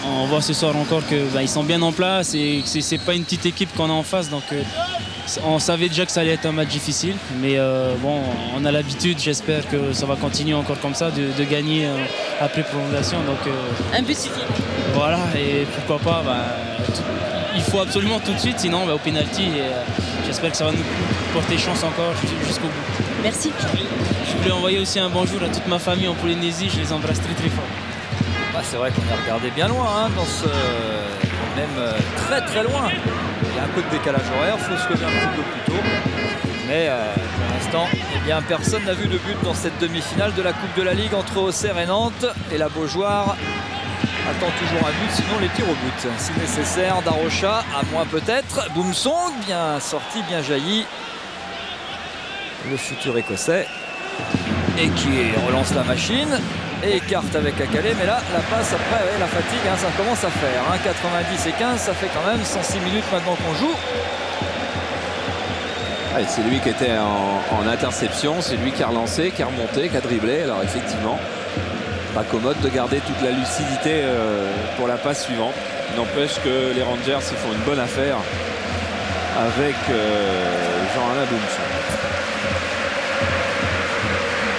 on voit ce soir encore qu'ils sont bien en place. Et que c'est pas une petite équipe qu'on a en face. Donc on savait déjà que ça allait être un match difficile. Mais bon, on a l'habitude. J'espère que ça va continuer encore comme ça, de gagner après prolongation. Donc, un but suffit. Voilà, et pourquoi pas, il faut absolument tout de suite, sinon au pénalty. J'espère que ça va nous porter chance encore jusqu'au bout. Merci. Je voulais envoyer aussi un bonjour à toute ma famille en Polynésie, je les embrasse très très fort. Bah, c'est vrai qu'on a regardé bien loin, hein, dans ce... même très très loin. Il y a un peu de décalage horaire, il faut se lever un petit peu plus tôt. Mais pour l'instant, eh bien, personne n'a vu de but dans cette demi-finale de la Coupe de la Ligue entre Auxerre et Nantes. Et la Beaujoire attend toujours un but, sinon les tirs au but. Si nécessaire, Darocha, à moins peut-être. Boumsong, bien sorti, bien jailli. Le futur écossais. Et qui relance la machine. Et écarte avec Akalé. Mais là, la passe après, ouais, la fatigue, hein, ça commence à faire. Hein, 90 et 15, ça fait quand même 106 minutes maintenant qu'on joue. Ouais, c'est lui qui était en interception. C'est lui qui a relancé, qui a remonté, qui a dribblé. Alors effectivement, pas commode de garder toute la lucidité pour la passe suivante. N'empêche que les Rangers ils font une bonne affaire avec Jean-Alain Boumsong.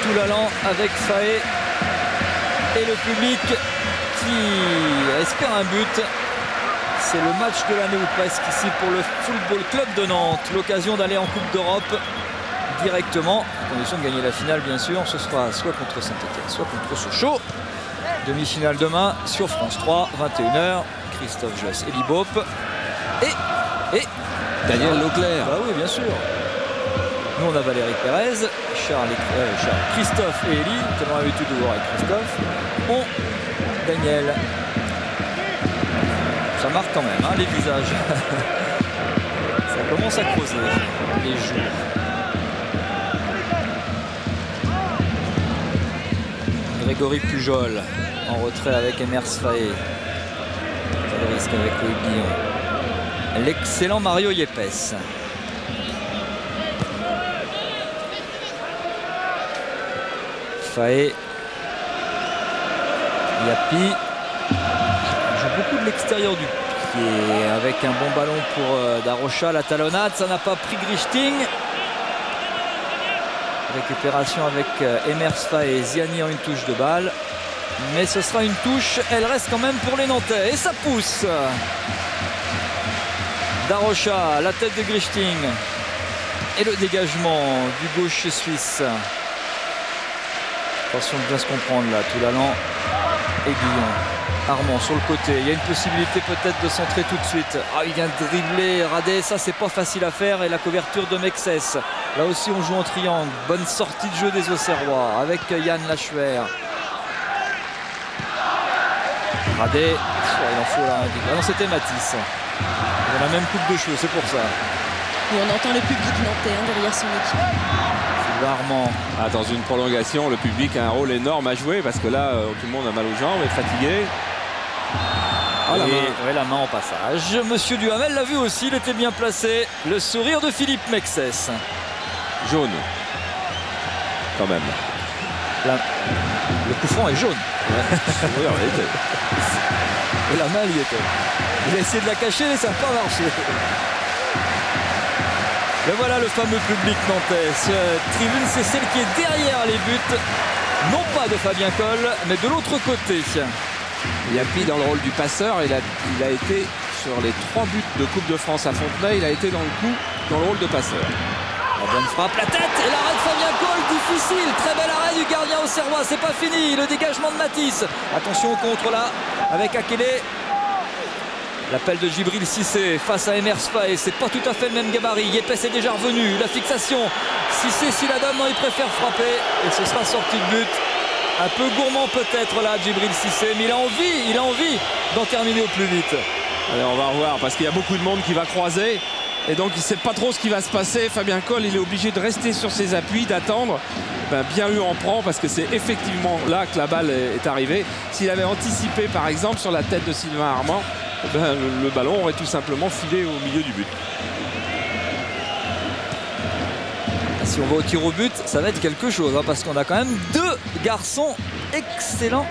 Tout l'allant avec Faé et le public qui espère un but. C'est le match de l'année ou presque ici pour le Football Club de Nantes. L'occasion d'aller en Coupe d'Europe directement, à condition de gagner la finale bien sûr. Ce sera soit contre Saint-Etienne, soit contre Sochaux. Demi-finale demain sur France 3, 21h. Christophe Josse, Elie Bop et Daniel Leclerc. Bah oui, bien sûr. Nous on a Valérie Pérez, Christophe et Elie, tellement l'habitude de voir avec Christophe. Daniel. Ça marque quand même, hein, les visages. Ça commence à creuser les joues. Grégory Pujol en retrait avec Emers Faé. Pas de risque avec Loïc Guillon. l'excellent Mario Yepes. Faé, Yapi joue beaucoup de l'extérieur du pied avec un bon ballon pour Darocha. La talonnade, ça n'a pas pris Grichting. Récupération avec Emers Faé, Ziani en une touche de balle. Mais ce sera une touche, elle reste quand même pour les Nantais. Et ça pousse. Darocha, la tête de Grichting. Et le dégagement du gauche suisse. Attention de bien se comprendre là, Toulalan et Guillon. Armand sur le côté, il y a une possibilité peut-être de centrer tout de suite. Ah, il vient de dribbler Radé, ça c'est pas facile à faire. Et la couverture de Mexès. Là aussi on joue en triangle. Bonne sortie de jeu des Auxerrois avec Yann Lachuer. Radé, il en faut là. Ah non, c'était Matisse. Il a la même coupe de cheveux, c'est pour ça. Et on entend le public nantais derrière son équipe. Armand. Ah, dans une prolongation, le public a un rôle énorme à jouer parce que là, tout le monde a mal aux jambes, est fatigué. Ah, la main en passage. Monsieur Duhamel l'a vu aussi, il était bien placé. Le sourire de Philippe Mexès. Jaune. Quand même. Le coup franc est jaune. Ouais. Oui, en réalité. Et la main, il y était. Il a essayé de la cacher, mais ça n'a pas marché. Et voilà le fameux public nantais. Cette tribune, c'est celle qui est derrière les buts. Non pas de Fabien Coll, mais de l'autre côté. Yapi dans le rôle du passeur. Il a été sur les 3 buts de Coupe de France à Fontenay. Il a été dans le rôle de passeur. La bonne frappe, la tête et l'arrêt de Fabien Coll, difficile. Très bel arrêt du gardien auxerrois. C'est pas fini. Le dégagement de Matisse. Attention au contre là avec Akele. L'appel de Djibril Cissé face à Emers Faé, c'est pas tout à fait le même gabarit. Yepes est déjà revenu, la fixation. Cissé, si la donne, non, il préfère frapper. Et ce sera sorti de but. Un peu gourmand peut-être là, Djibril Cissé, mais il a envie d'en terminer au plus vite. Allez, on va revoir parce qu'il y a beaucoup de monde qui va croiser. Et donc il ne sait pas trop ce qui va se passer. Fabien Coll, il est obligé de rester sur ses appuis, d'attendre. Bien eu en prend parce que c'est effectivement là que la balle est arrivée. S'il avait anticipé par exemple sur la tête de Sylvain Armand, le ballon aurait tout simplement filé au milieu du but. Si on va au tir au but, ça va être quelque chose hein, parce qu'on a quand même 2 garçons excellents.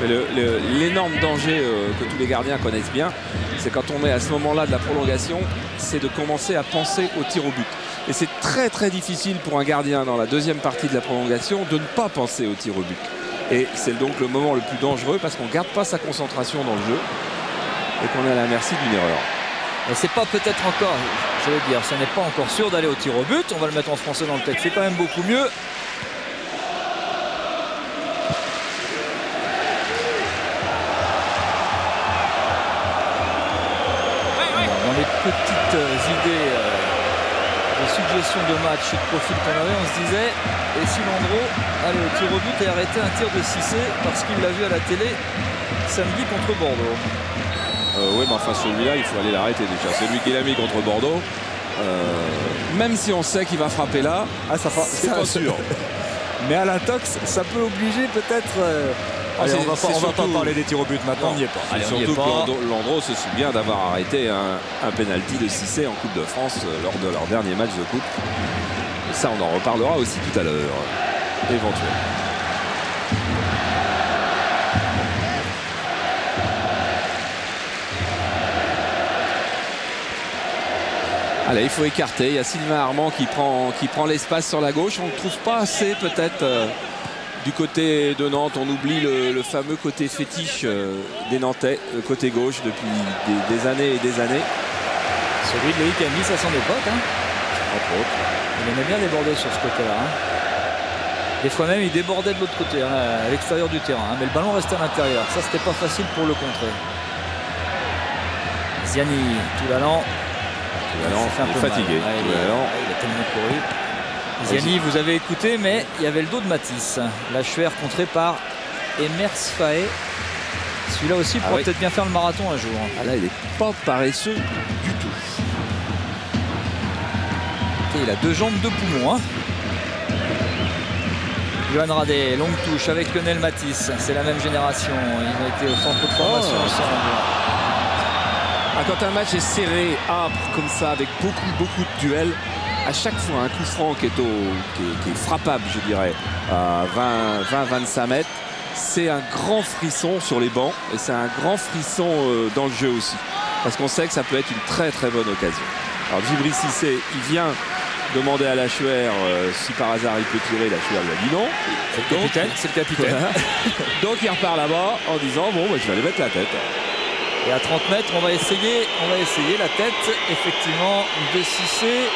L'énorme danger que tous les gardiens connaissent bien, c'est quand on est à ce moment-là de la prolongation, c'est de commencer à penser au tir au but. Et c'est très très difficile pour un gardien dans la deuxième partie de la prolongation de ne pas penser au tir au but. Et c'est donc le moment le plus dangereux parce qu'on ne garde pas sa concentration dans le jeu et qu'on est à la merci d'une erreur. Et c'est pas peut-être encore, je vais dire, ce n'est pas encore sûr d'aller au tir au but. On va le mettre en français dans le texte, c'est quand même beaucoup mieux. Dans les petites idées de suggestions de match et de profil qu'on avait, on se disait, et si Landreau allait au tir au but et arrêtait un tir de Cissé parce qu'il l'a vu à la télé samedi contre Bordeaux. Oui, mais enfin celui-là, il faut aller l'arrêter déjà. C'est lui qui l'a mis contre Bordeaux. Même si on sait qu'il va frapper là, c'est pas sûr. Mais à l'intox, ça peut obliger peut-être... on va pas parler des tirs au but maintenant, on n'y est pas. Allez, surtout que Landreau se souvient d'avoir arrêté un pénalty de Cissé en Coupe de France lors de leur dernier match de Coupe. Et ça, on en reparlera aussi tout à l'heure, éventuellement. Allez, il faut écarter. Il y a Sylvain Armand qui prend l'espace sur la gauche. On ne trouve pas assez peut-être du côté de Nantes. On oublie le fameux côté fétiche des Nantais, le côté gauche depuis des années et des années. Celui de Loïc Amis à son époque. Hein. Entre autres. Il aimait bien déborder sur ce côté-là. Hein. Des fois même, il débordait de l'autre côté, hein, à l'extérieur du terrain. Hein. Mais le ballon restait à l'intérieur. Ça, c'était pas facile pour le contrer. Ziani, Toulalan. Il est fatigué. Il a tellement couru. Ziani, vous avez écouté, mais il y avait le dos de Matisse. Lachuer contré par Emers Faé. Celui-là aussi pourra peut-être bien faire le marathon un jour. Ah là, il n'est pas paresseux du tout. Et il a 2 jambes, 2 poumons. Hein. Johan Radé, longue touche avec Lionel Matisse. C'est la même génération. Ils ont été au centre de formation ensemble. Quand un match est serré, âpre, comme ça, avec beaucoup de duels, à chaque fois un coup franc qui est frappable, je dirais, à 20-25 mètres, c'est un grand frisson sur les bancs et c'est un grand frisson dans le jeu aussi. Parce qu'on sait que ça peut être une très bonne occasion. Alors Djibril Cissé, il vient demander à Lachuer si par hasard il peut tirer. Lachuer lui a dit non. C'est le capitaine. Voilà. Donc il repart là-bas en disant bon, je vais aller mettre la tête. Et à 30 mètres, on va essayer la tête, effectivement, de Cissé.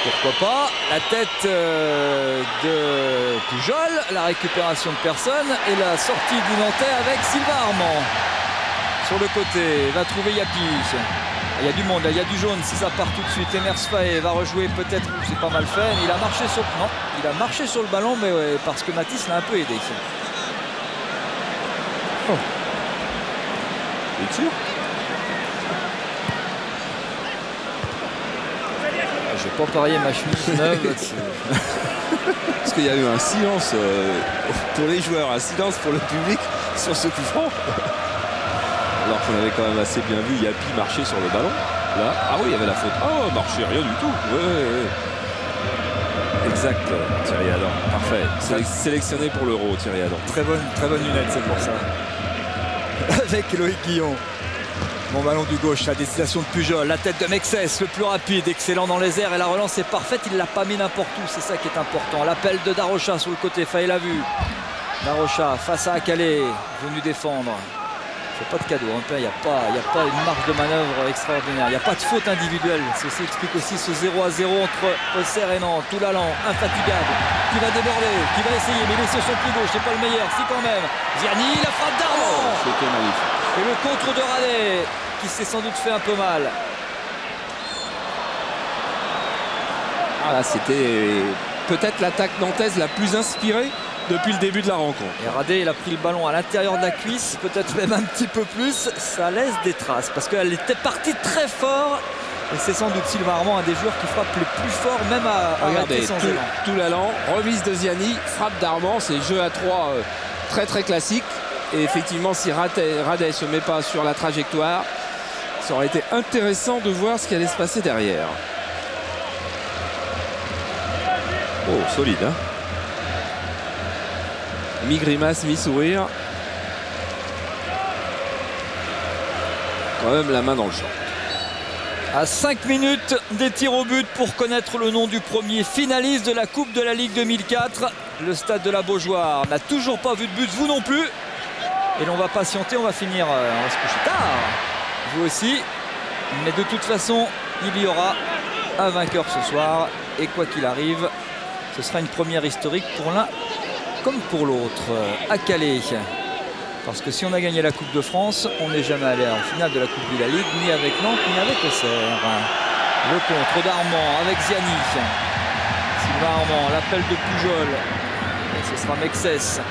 Pourquoi pas la tête de Pujol, la récupération de personne et la sortie du Nantais avec Sylvain Armand. Sur le côté, va trouver Yapi. Il y a du monde, il y a du jaune, si ça part tout de suite. Emers Faé va rejouer peut-être, c'est pas mal fait. Il a marché sur, non, il a marché sur le ballon, mais ouais, parce que Matisse l'a un peu aidé. Oh. Sûr. Je vais pas parier ma chemise neuve là-dessus. Parce qu'il y a eu un silence pour les joueurs, un silence pour le public sur ce coup franc. Alors qu'on avait quand même assez bien vu Yapi marcher sur le ballon. Là, ah oui, il y avait la faute. Ah, marcher, rien du tout. Ouais. Exact, Thierry Adam. Parfait. Sélectionné pour l'Euro, Thierry Adam. Très bonne lunette, c'est pour ça. Avec Loïc Guillon. Bon ballon du gauche à destination de Pujol. La tête de Mexès, le plus rapide, excellent dans les airs et la relance est parfaite. Il ne l'a pas mis n'importe où, c'est ça qui est important. L'appel de Darocha sur le côté, Faye l'a vu. Darocha face à Akale, venu défendre. Pas de cadeau, hein. Il n'y a pas une marge de manœuvre extraordinaire, il n'y a pas de faute individuelle. Ceci explique aussi ce 0-0 entre Auxerre et Nantes. Toulalan, infatigable, qui va déborder, qui va essayer, mais il est sur son pied gauche, c'est pas le meilleur, si quand même. Ziani, la frappe d'Armand, c'était magnifique. Et le contre de Radet, qui s'est sans doute fait un peu mal. Ah là, c'était peut-être l'attaque nantaise la plus inspirée depuis le début de la rencontre. Et Radet, il a pris le ballon à l'intérieur de la cuisse, peut-être même un petit peu plus. Ça laisse des traces parce qu'elle était partie très fort. Et c'est sans doute Sylvain Armand, un des joueurs qui frappe le plus fort, même à regardez, Toulalan, remise de Ziani, frappe d'Armand, c'est jeu à 3 très classique. Et effectivement, si Radet ne se met pas sur la trajectoire, ça aurait été intéressant de voir ce qui allait se passer derrière. Oh, solide, hein. Mi-grimace, mi-sourire. Quand même la main dans le champ. À 5 minutes des tirs au but pour connaître le nom du premier finaliste de la Coupe de la Ligue 2004. Le stade de la Beaujoire n'a toujours pas vu de but, vous non plus. Et l'on va patienter, on va finir, on va se coucher tard. Vous aussi. Mais de toute façon, il y aura un vainqueur ce soir. Et quoi qu'il arrive, ce sera une première historique pour l'un comme pour l'autre, à Calais. Parce que si on a gagné la Coupe de France, on n'est jamais allé en finale de la Coupe de la Ligue, ni avec Nantes, ni avec Auxerre. Le contre d'Armand avec Ziani. Sylvain Armand, l'appel de Pujol. Et ce sera Mexès.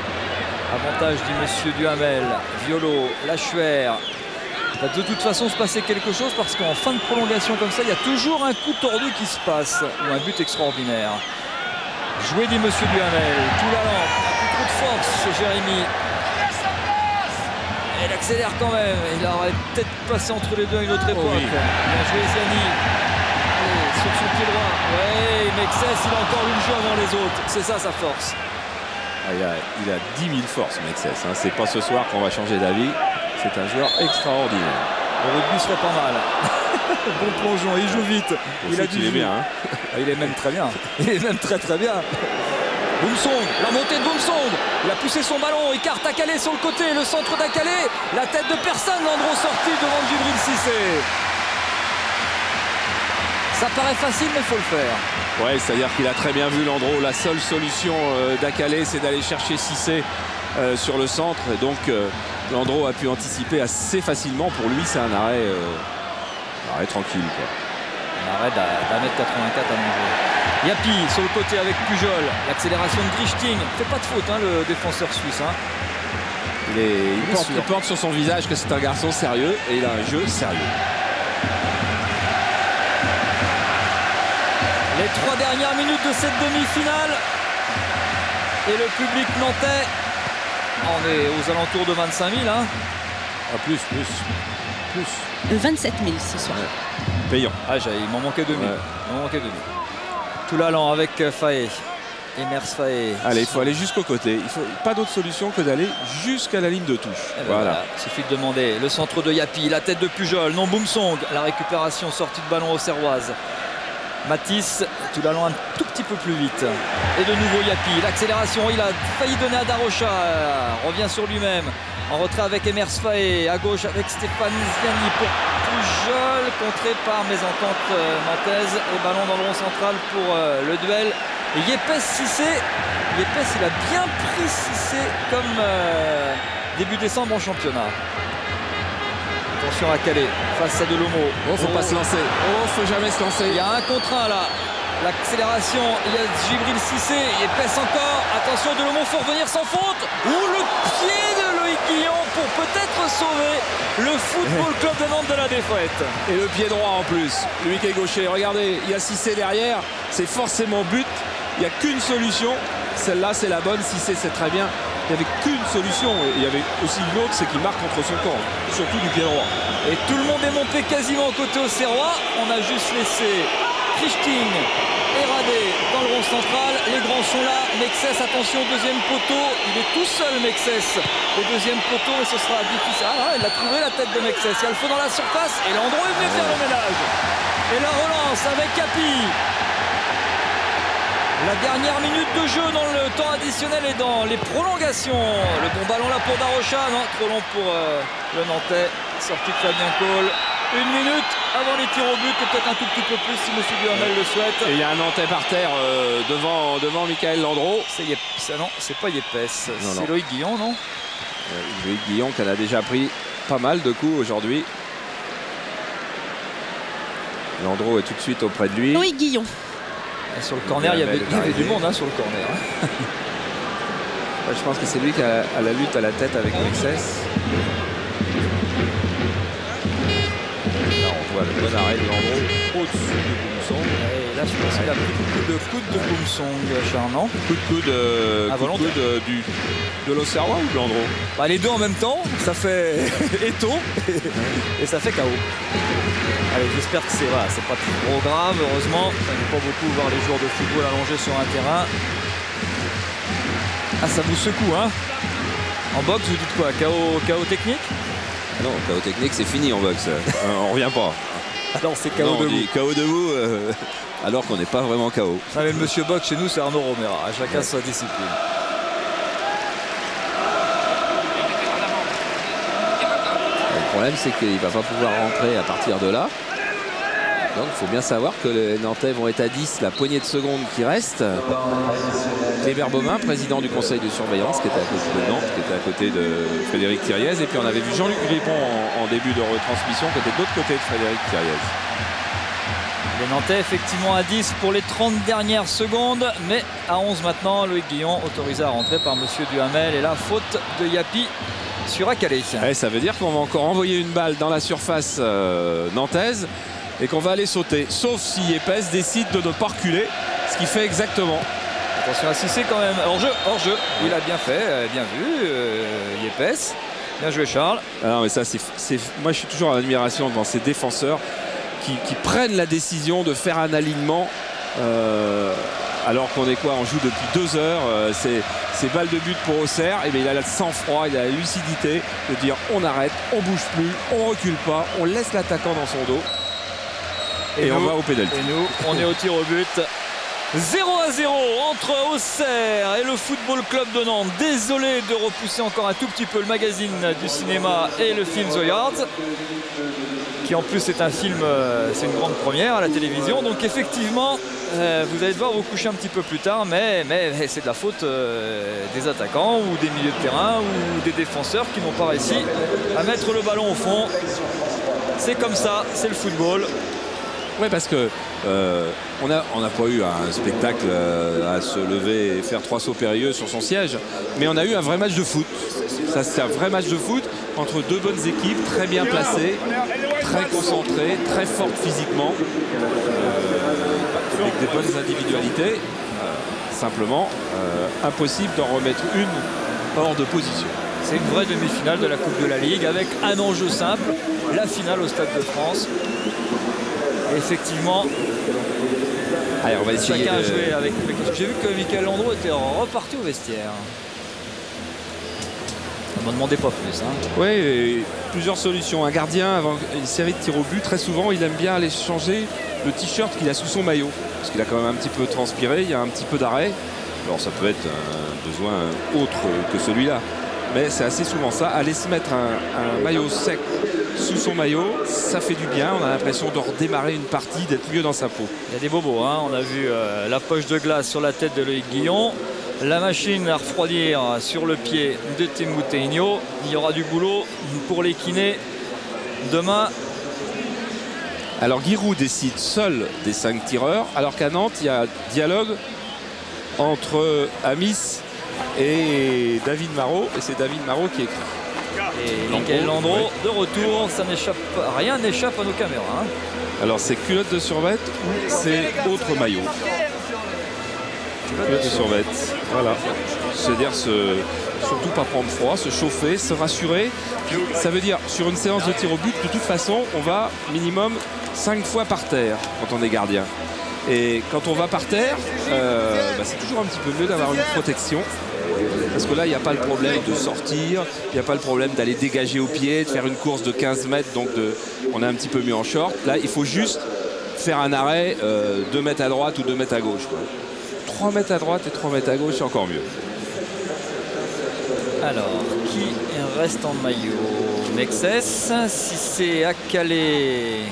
Avantage dit Monsieur Duhamel. Violo, Lachuer. Il va de toute façon se passer quelque chose parce qu'en fin de prolongation comme ça, il y a toujours un coup tordu qui se passe. Ou un but extraordinaire. Joué dit Monsieur Duhamel. Toulalan, un coup trop de force, Jérémy. Et il accélère quand même. Il aurait peut-être passé entre les deux à une autre époque. Oui. Bien joué Ziani. Allez, sur son pied droit. Ouais, Mexès, il a encore une jeu avant les autres. C'est ça sa force. Ah, il a 10 000 forces, Mexès. Hein. C'est pas ce soir qu'on va changer d'avis. C'est un joueur extraordinaire. Le rugby serait pas mal. Bon plongeon, il joue vite. Il est bien. Hein. Il est même très bien. Il est même très bien. Boumsong, la montée de Boumsong. Il a poussé son ballon, écarte Akale sur le côté, le centre d'Akale. La tête de personne, Landreau sorti devant Djibril Cissé. Ça paraît facile, mais il faut le faire. Ouais, c'est-à-dire qu'il a très bien vu Landreau. La seule solution d'Akale, c'est d'aller chercher Cissé sur le centre. Et donc, Landreau a pu anticiper assez facilement. Pour lui, c'est un arrêt tranquille, quoi. Un arrêt d'1,84 m à manger. Yapi sur le côté avec Pujol. L'accélération de Grichting. Il fait pas de faute, hein, le défenseur suisse. Hein. Il porte sur son visage que c'est un garçon sérieux et il a un jeu sérieux. Les 3 dernières minutes de cette demi-finale. Et le public nantais. On est aux alentours de 25 000. Hein. Ah, plus. plus. 27 000 ce soir. Payant. Ah, il m'en manquait 2000. Ouais. Il m'en manquait 2000. Tout l'allant avec Faé. Emers Faé. Allez, il faut aller jusqu'au côté. Il faut pas d'autre solution que d'aller jusqu'à la ligne de touche. Voilà. Il suffit de demander. Le centre de Yapi, la tête de Pujol, non Boumsong. La récupération, sortie de ballon aux Serroises. Matisse, tout l'allant un tout petit peu plus vite. Et de nouveau Yapi, l'accélération, il a failli donner à Darocha. Revient sur lui-même. En retrait avec Emers Faé. À gauche avec Stéphane Ziani pour Pujol. Contré par mésentente nantaise. Et ballon dans le rond central pour le duel. Et Yepes Cissé, il a bien pris Cissé comme début décembre en championnat. Attention à Calais, face à Delomo. Oh, faut pas se lancer. Oh, faut jamais se lancer. Il y a un contre un là. L'accélération, il y a Djibril Cissé, Yepes encore. Attention, Delomo, faut revenir sans faute. Ou le pied de Loïc Guillon pour peut-être sauver le Football Club de Nantes de la défaite. Et le pied droit en plus. Lui qui est gaucher. Regardez, il y a Cissé derrière. C'est forcément but. Il n'y a qu'une solution. Celle-là, c'est la bonne. Cissé, c'est très bien. Il n'y avait qu'une solution. Et il y avait aussi une autre, c'est qu'il marque contre son camp. Surtout du pied droit. Et tout le monde est monté quasiment côté Auxerrois. On a juste laissé Christing et Radé dans le rond central. Les grands sont là. Mexès, attention, deuxième poteau. Il est tout seul, Mexès, au deuxième poteau. Et ce sera difficile. Ah, il a trouvé la tête de Mexès. Il y a le feu dans la surface. Et Landreau est venu faire le ménage. Et la relance avec Capi. La dernière minute de jeu dans le temps additionnel et dans les prolongations. Le bon ballon là pour Darocha. Non, trop long pour le Nantais. Sortie de Fabien Cole. 1 minute avant les tirs au but. Et peut-être un tout petit peu plus si M. Duhamel le souhaite. Et il y a un Nantais par terre devant Michael Landreau. Non, c'est pas Yepes. C'est Loïc Guillon, non? Loïc Guillon qui en a déjà pris pas mal de coups aujourd'hui. Landreau est tout de suite auprès de lui. Loïc Guillon. Et sur le corner, il y avait du monde sur le corner. Je pense que c'est lui qui a la lutte à la tête avec Mexès. Là, on voit le bon arrêt de Landreau au-dessus de Boumsong. Et là, je pense qu'il a pris beaucoup de coudes de Boumsong, Charles, non? Coup de coude de l'Auxerrois ou de Landreau? Bah, les deux en même temps, ça fait étau et ça fait KO. Allez, j'espère que c'est pas trop grave, heureusement. Ça n'aime pas beaucoup voir les joueurs de football allongés sur un terrain. Ah, ça vous secoue, hein? En boxe, vous dites quoi? KO technique? Non, KO technique, c'est fini en boxe. On revient pas. Alors, c'est KO non, debout. On dit KO debout, alors qu'on n'est pas vraiment KO. Ah, mais le monsieur boxe chez nous, c'est Arnaud Romera. À chacun sa discipline. Le problème, c'est qu'il ne va pas pouvoir rentrer à partir de là. Donc il faut bien savoir que les Nantais vont être à 10, la poignée de secondes qui reste. Kléber Baumin, président du conseil de surveillance, qui était à côté de Nantes, qui était à côté de Frédéric Thiriez. Et puis on avait vu Jean-Luc Lépon en début de retransmission, qui était de l'autre côté de Frédéric Thiriez. Les Nantais effectivement à 10 pour les 30 dernières secondes, mais à 11 maintenant. Loïc Guillon autorisé à rentrer par monsieur Duhamel. Et la faute de Yapi sur Akalé. Ouais, ça veut dire qu'on va encore envoyer une balle dans la surface nantaise et qu'on va aller sauter, sauf si Yepes décide de ne pas reculer, ce qu'il fait exactement. Attention à Cissé quand même, hors-jeu, il a bien fait, bien vu, Yepes. Bien joué Charles. Ah non, mais ça, moi je suis toujours en admiration devant ces défenseurs qui prennent la décision de faire un alignement alors qu'on est quoi, on joue depuis 2 heures, c'est balle de but pour Auxerre, et bien il a le sang-froid, il a la lucidité de dire on arrête, on bouge plus, on recule pas, on laisse l'attaquant dans son dos et on va au pénalty. Et nous, on est au tir au but. 0-0 entre Auxerre et le Football Club de Nantes. Désolé de repousser encore un tout petit peu le magazine du cinéma et le film The Yard, qui en plus est un film, c'est une grande première à la télévision. Donc effectivement, vous allez devoir vous coucher un petit peu plus tard, mais c'est de la faute des attaquants ou des milieux de terrain ou des défenseurs qui n'ont pas réussi à mettre le ballon au fond. C'est comme ça, c'est le football. Oui, parce que on n'a pas eu un spectacle à se lever et faire 3 sauts périlleux sur son siège, mais on a eu un vrai match de foot. Ça, c'est un vrai match de foot entre 2 bonnes équipes, très bien placées, très concentrées, très fortes physiquement, avec des bonnes individualités. Simplement, impossible d'en remettre une hors de position. C'est une vraie demi-finale de la Coupe de la Ligue avec un enjeu simple, la finale au Stade de France. Et effectivement, allez, on va essayer chacun a joué avec. J'ai vu que Michael Landreau était reparti au vestiaire. On m'en demandait pas plus. Hein. Oui, plusieurs solutions. Un gardien, avant une série de tirs au but, très souvent, il aime bien aller changer le t-shirt qu'il a sous son maillot. Parce qu'il a quand même un petit peu transpiré, il y a un petit peu d'arrêt. Alors ça peut être un besoin autre que celui-là. Mais c'est assez souvent ça. Aller se mettre un maillot sec sous son maillot, ça fait du bien. On a l'impression de redémarrer une partie, d'être mieux dans sa peau. Il y a des bobos. Hein. On a vu la poche de glace sur la tête de Loïc Guillon. La machine à refroidir sur le pied de Tim Moutinho. Il y aura du boulot pour les kinés demain. Alors Giroud décide seul des 5 tireurs, alors qu'à Nantes, il y a un dialogue entre Amis et David Marot, et c'est David Marot qui écrit. Et Michael Landreau de retour, ça n'échappe, rien n'échappe à nos caméras. Hein. Alors c'est culotte de survêt ou c'est autre maillot? Culotte de survêt, voilà. C'est-à-dire surtout pas prendre froid, se chauffer, se rassurer. Ça veut dire sur une séance de tir au but, de toute façon, on va minimum 5 fois par terre quand on est gardien. Et quand on va par terre, c'est toujours un petit peu mieux d'avoir une protection. Parce que là, il n'y a pas le problème de sortir, il n'y a pas le problème d'aller dégager au pied, de faire une course de 15 mètres, donc on est un petit peu mieux en short. Là, il faut juste faire un arrêt 2 mètres à droite ou 2 mètres à gauche. 3 mètres à droite et 3 mètres à gauche, c'est encore mieux. Alors, qui reste en maillot? Mexès, si c'est à Calais,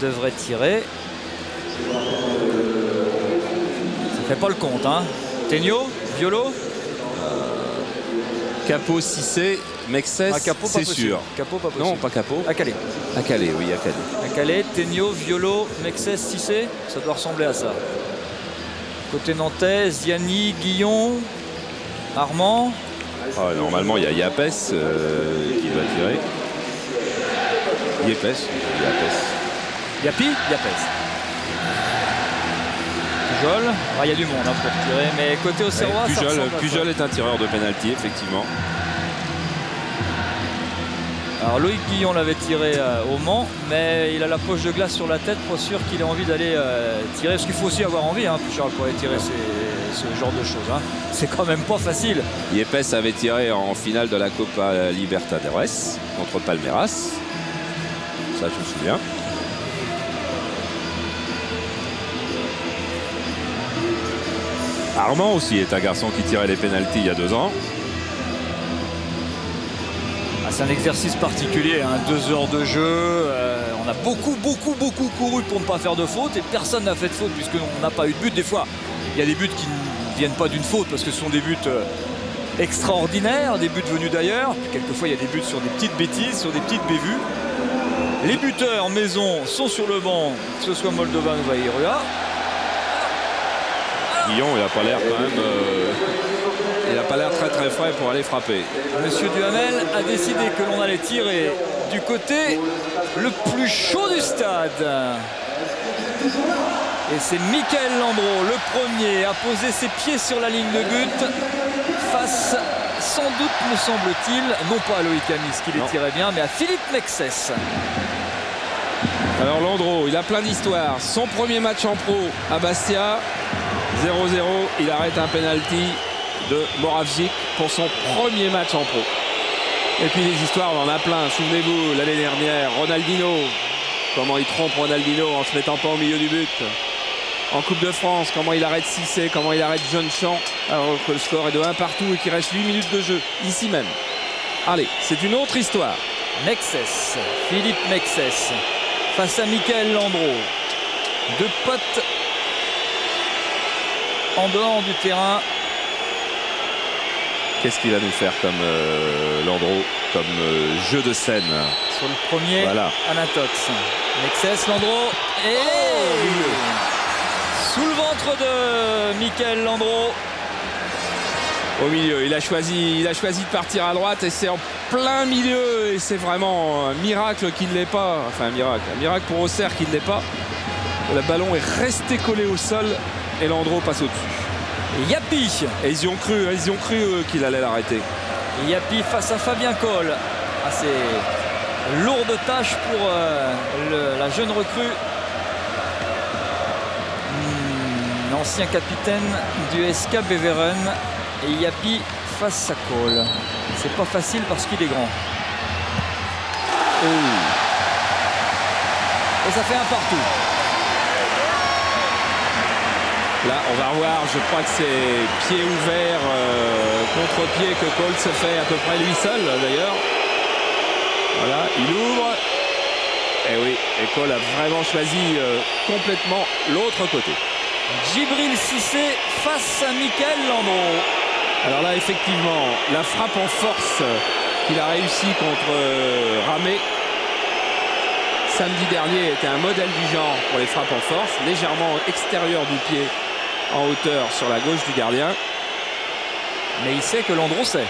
devrait tirer. Ça fait pas le compte, hein. Tegno, Violo, Capot, Cissé, Mexès, c'est sûr. Capot, pas possible. Non, pas Capot. À Calais. À Calais, oui, à Calais. À Calais, Tegno, Violo, Mexès, Cissé, ça doit ressembler à ça. Côté nantais, Ziani, Guillon, Armand. Ah, normalement, il y a Yapes qui va tirer. Yapes. Yapi, Yapes. Pujol. Il y a du monde pour tirer, mais côté Auxerrois, Pujol est un tireur de pénalty, effectivement. Alors Loïc Guillon l'avait tiré au Mans, mais il a la poche de glace sur la tête pour sûr qu'il ait envie d'aller tirer. Parce qu'il faut aussi avoir envie, hein, Pujol, pour aller tirer ce genre de choses. Hein. C'est quand même pas facile. Yepes avait tiré en finale de la Copa Libertadores contre Palmeiras. Ça, je me souviens. Armand aussi est un garçon qui tirait les pénaltys il y a 2 ans. C'est un exercice particulier, hein, 2 heures de jeu. On a beaucoup couru pour ne pas faire de faute et personne n'a fait de faute puisqu'on n'a pas eu de but. Des fois, il y a des buts qui ne viennent pas d'une faute parce que ce sont des buts extraordinaires, des buts venus d'ailleurs. Quelquefois, il y a des buts sur des petites bêtises, sur des petites bévues. Les buteurs maison sont sur le banc, que ce soit Moldovan ou Vairua. Guillon, il n'a pas l'air quand même... il n'a pas l'air très frais pour aller frapper. Monsieur Duhamel a décidé que l'on allait tirer du côté le plus chaud du stade. Et c'est Michael Landreau, le premier, à poser ses pieds sur la ligne de but face, sans doute, me semble-t-il, non pas à Loïc Amis qui les tirait bien, mais à Philippe Mexès. Alors Landreau, il a plein d'histoires. Son premier match en pro à Bastia, 0-0, il arrête un penalty de Moravcik pour son premier match en pro. Et puis les histoires, on en a plein. Souvenez-vous, l'année dernière, Ronaldinho, comment il trompe Ronaldinho en se mettant pas au milieu du but. En Coupe de France, comment il arrête Cissé, comment il arrête Jean-Champ, alors que le score est de 1 partout et qu'il reste 8 minutes de jeu, ici même. Allez, c'est une autre histoire. Mexès, Philippe Mexès, face à Michael Landreau. 2 potes en dehors du terrain. Qu'est-ce qu'il va nous faire comme Landreau, comme jeu de scène? Sur le premier, voilà. Anatox. Mexès, Landreau et sous le ventre de Michael Landreau. Au milieu, il a choisi de partir à droite et c'est en plein milieu et c'est vraiment un miracle qu'il ne l'ait pas. Enfin un miracle pour Auxerre qu'il ne l'ait pas. Le ballon est resté collé au sol et Landreau passe au-dessus. Yapi. Et ils y ont cru qu'il allait l'arrêter. Yapi face à Fabien Cole. Assez lourde tâche pour la jeune recrue. L'ancien capitaine du SK Beveren. Et Yapi face à Cole. C'est pas facile parce qu'il est grand. Et ça fait un partout. Là, on va revoir, je crois que c'est pied ouvert, contre-pied que Cole se fait à peu près lui seul d'ailleurs. Voilà, il ouvre. Et oui, et Cole a vraiment choisi complètement l'autre côté. Djibril Cissé face à Mickaël Landreau. Alors là, effectivement, la frappe en force qu'il a réussi contre Ramé samedi dernier était un modèle du genre pour les frappes en force, légèrement extérieur du pied en hauteur sur la gauche du gardien. Mais il sait que Landreau sait.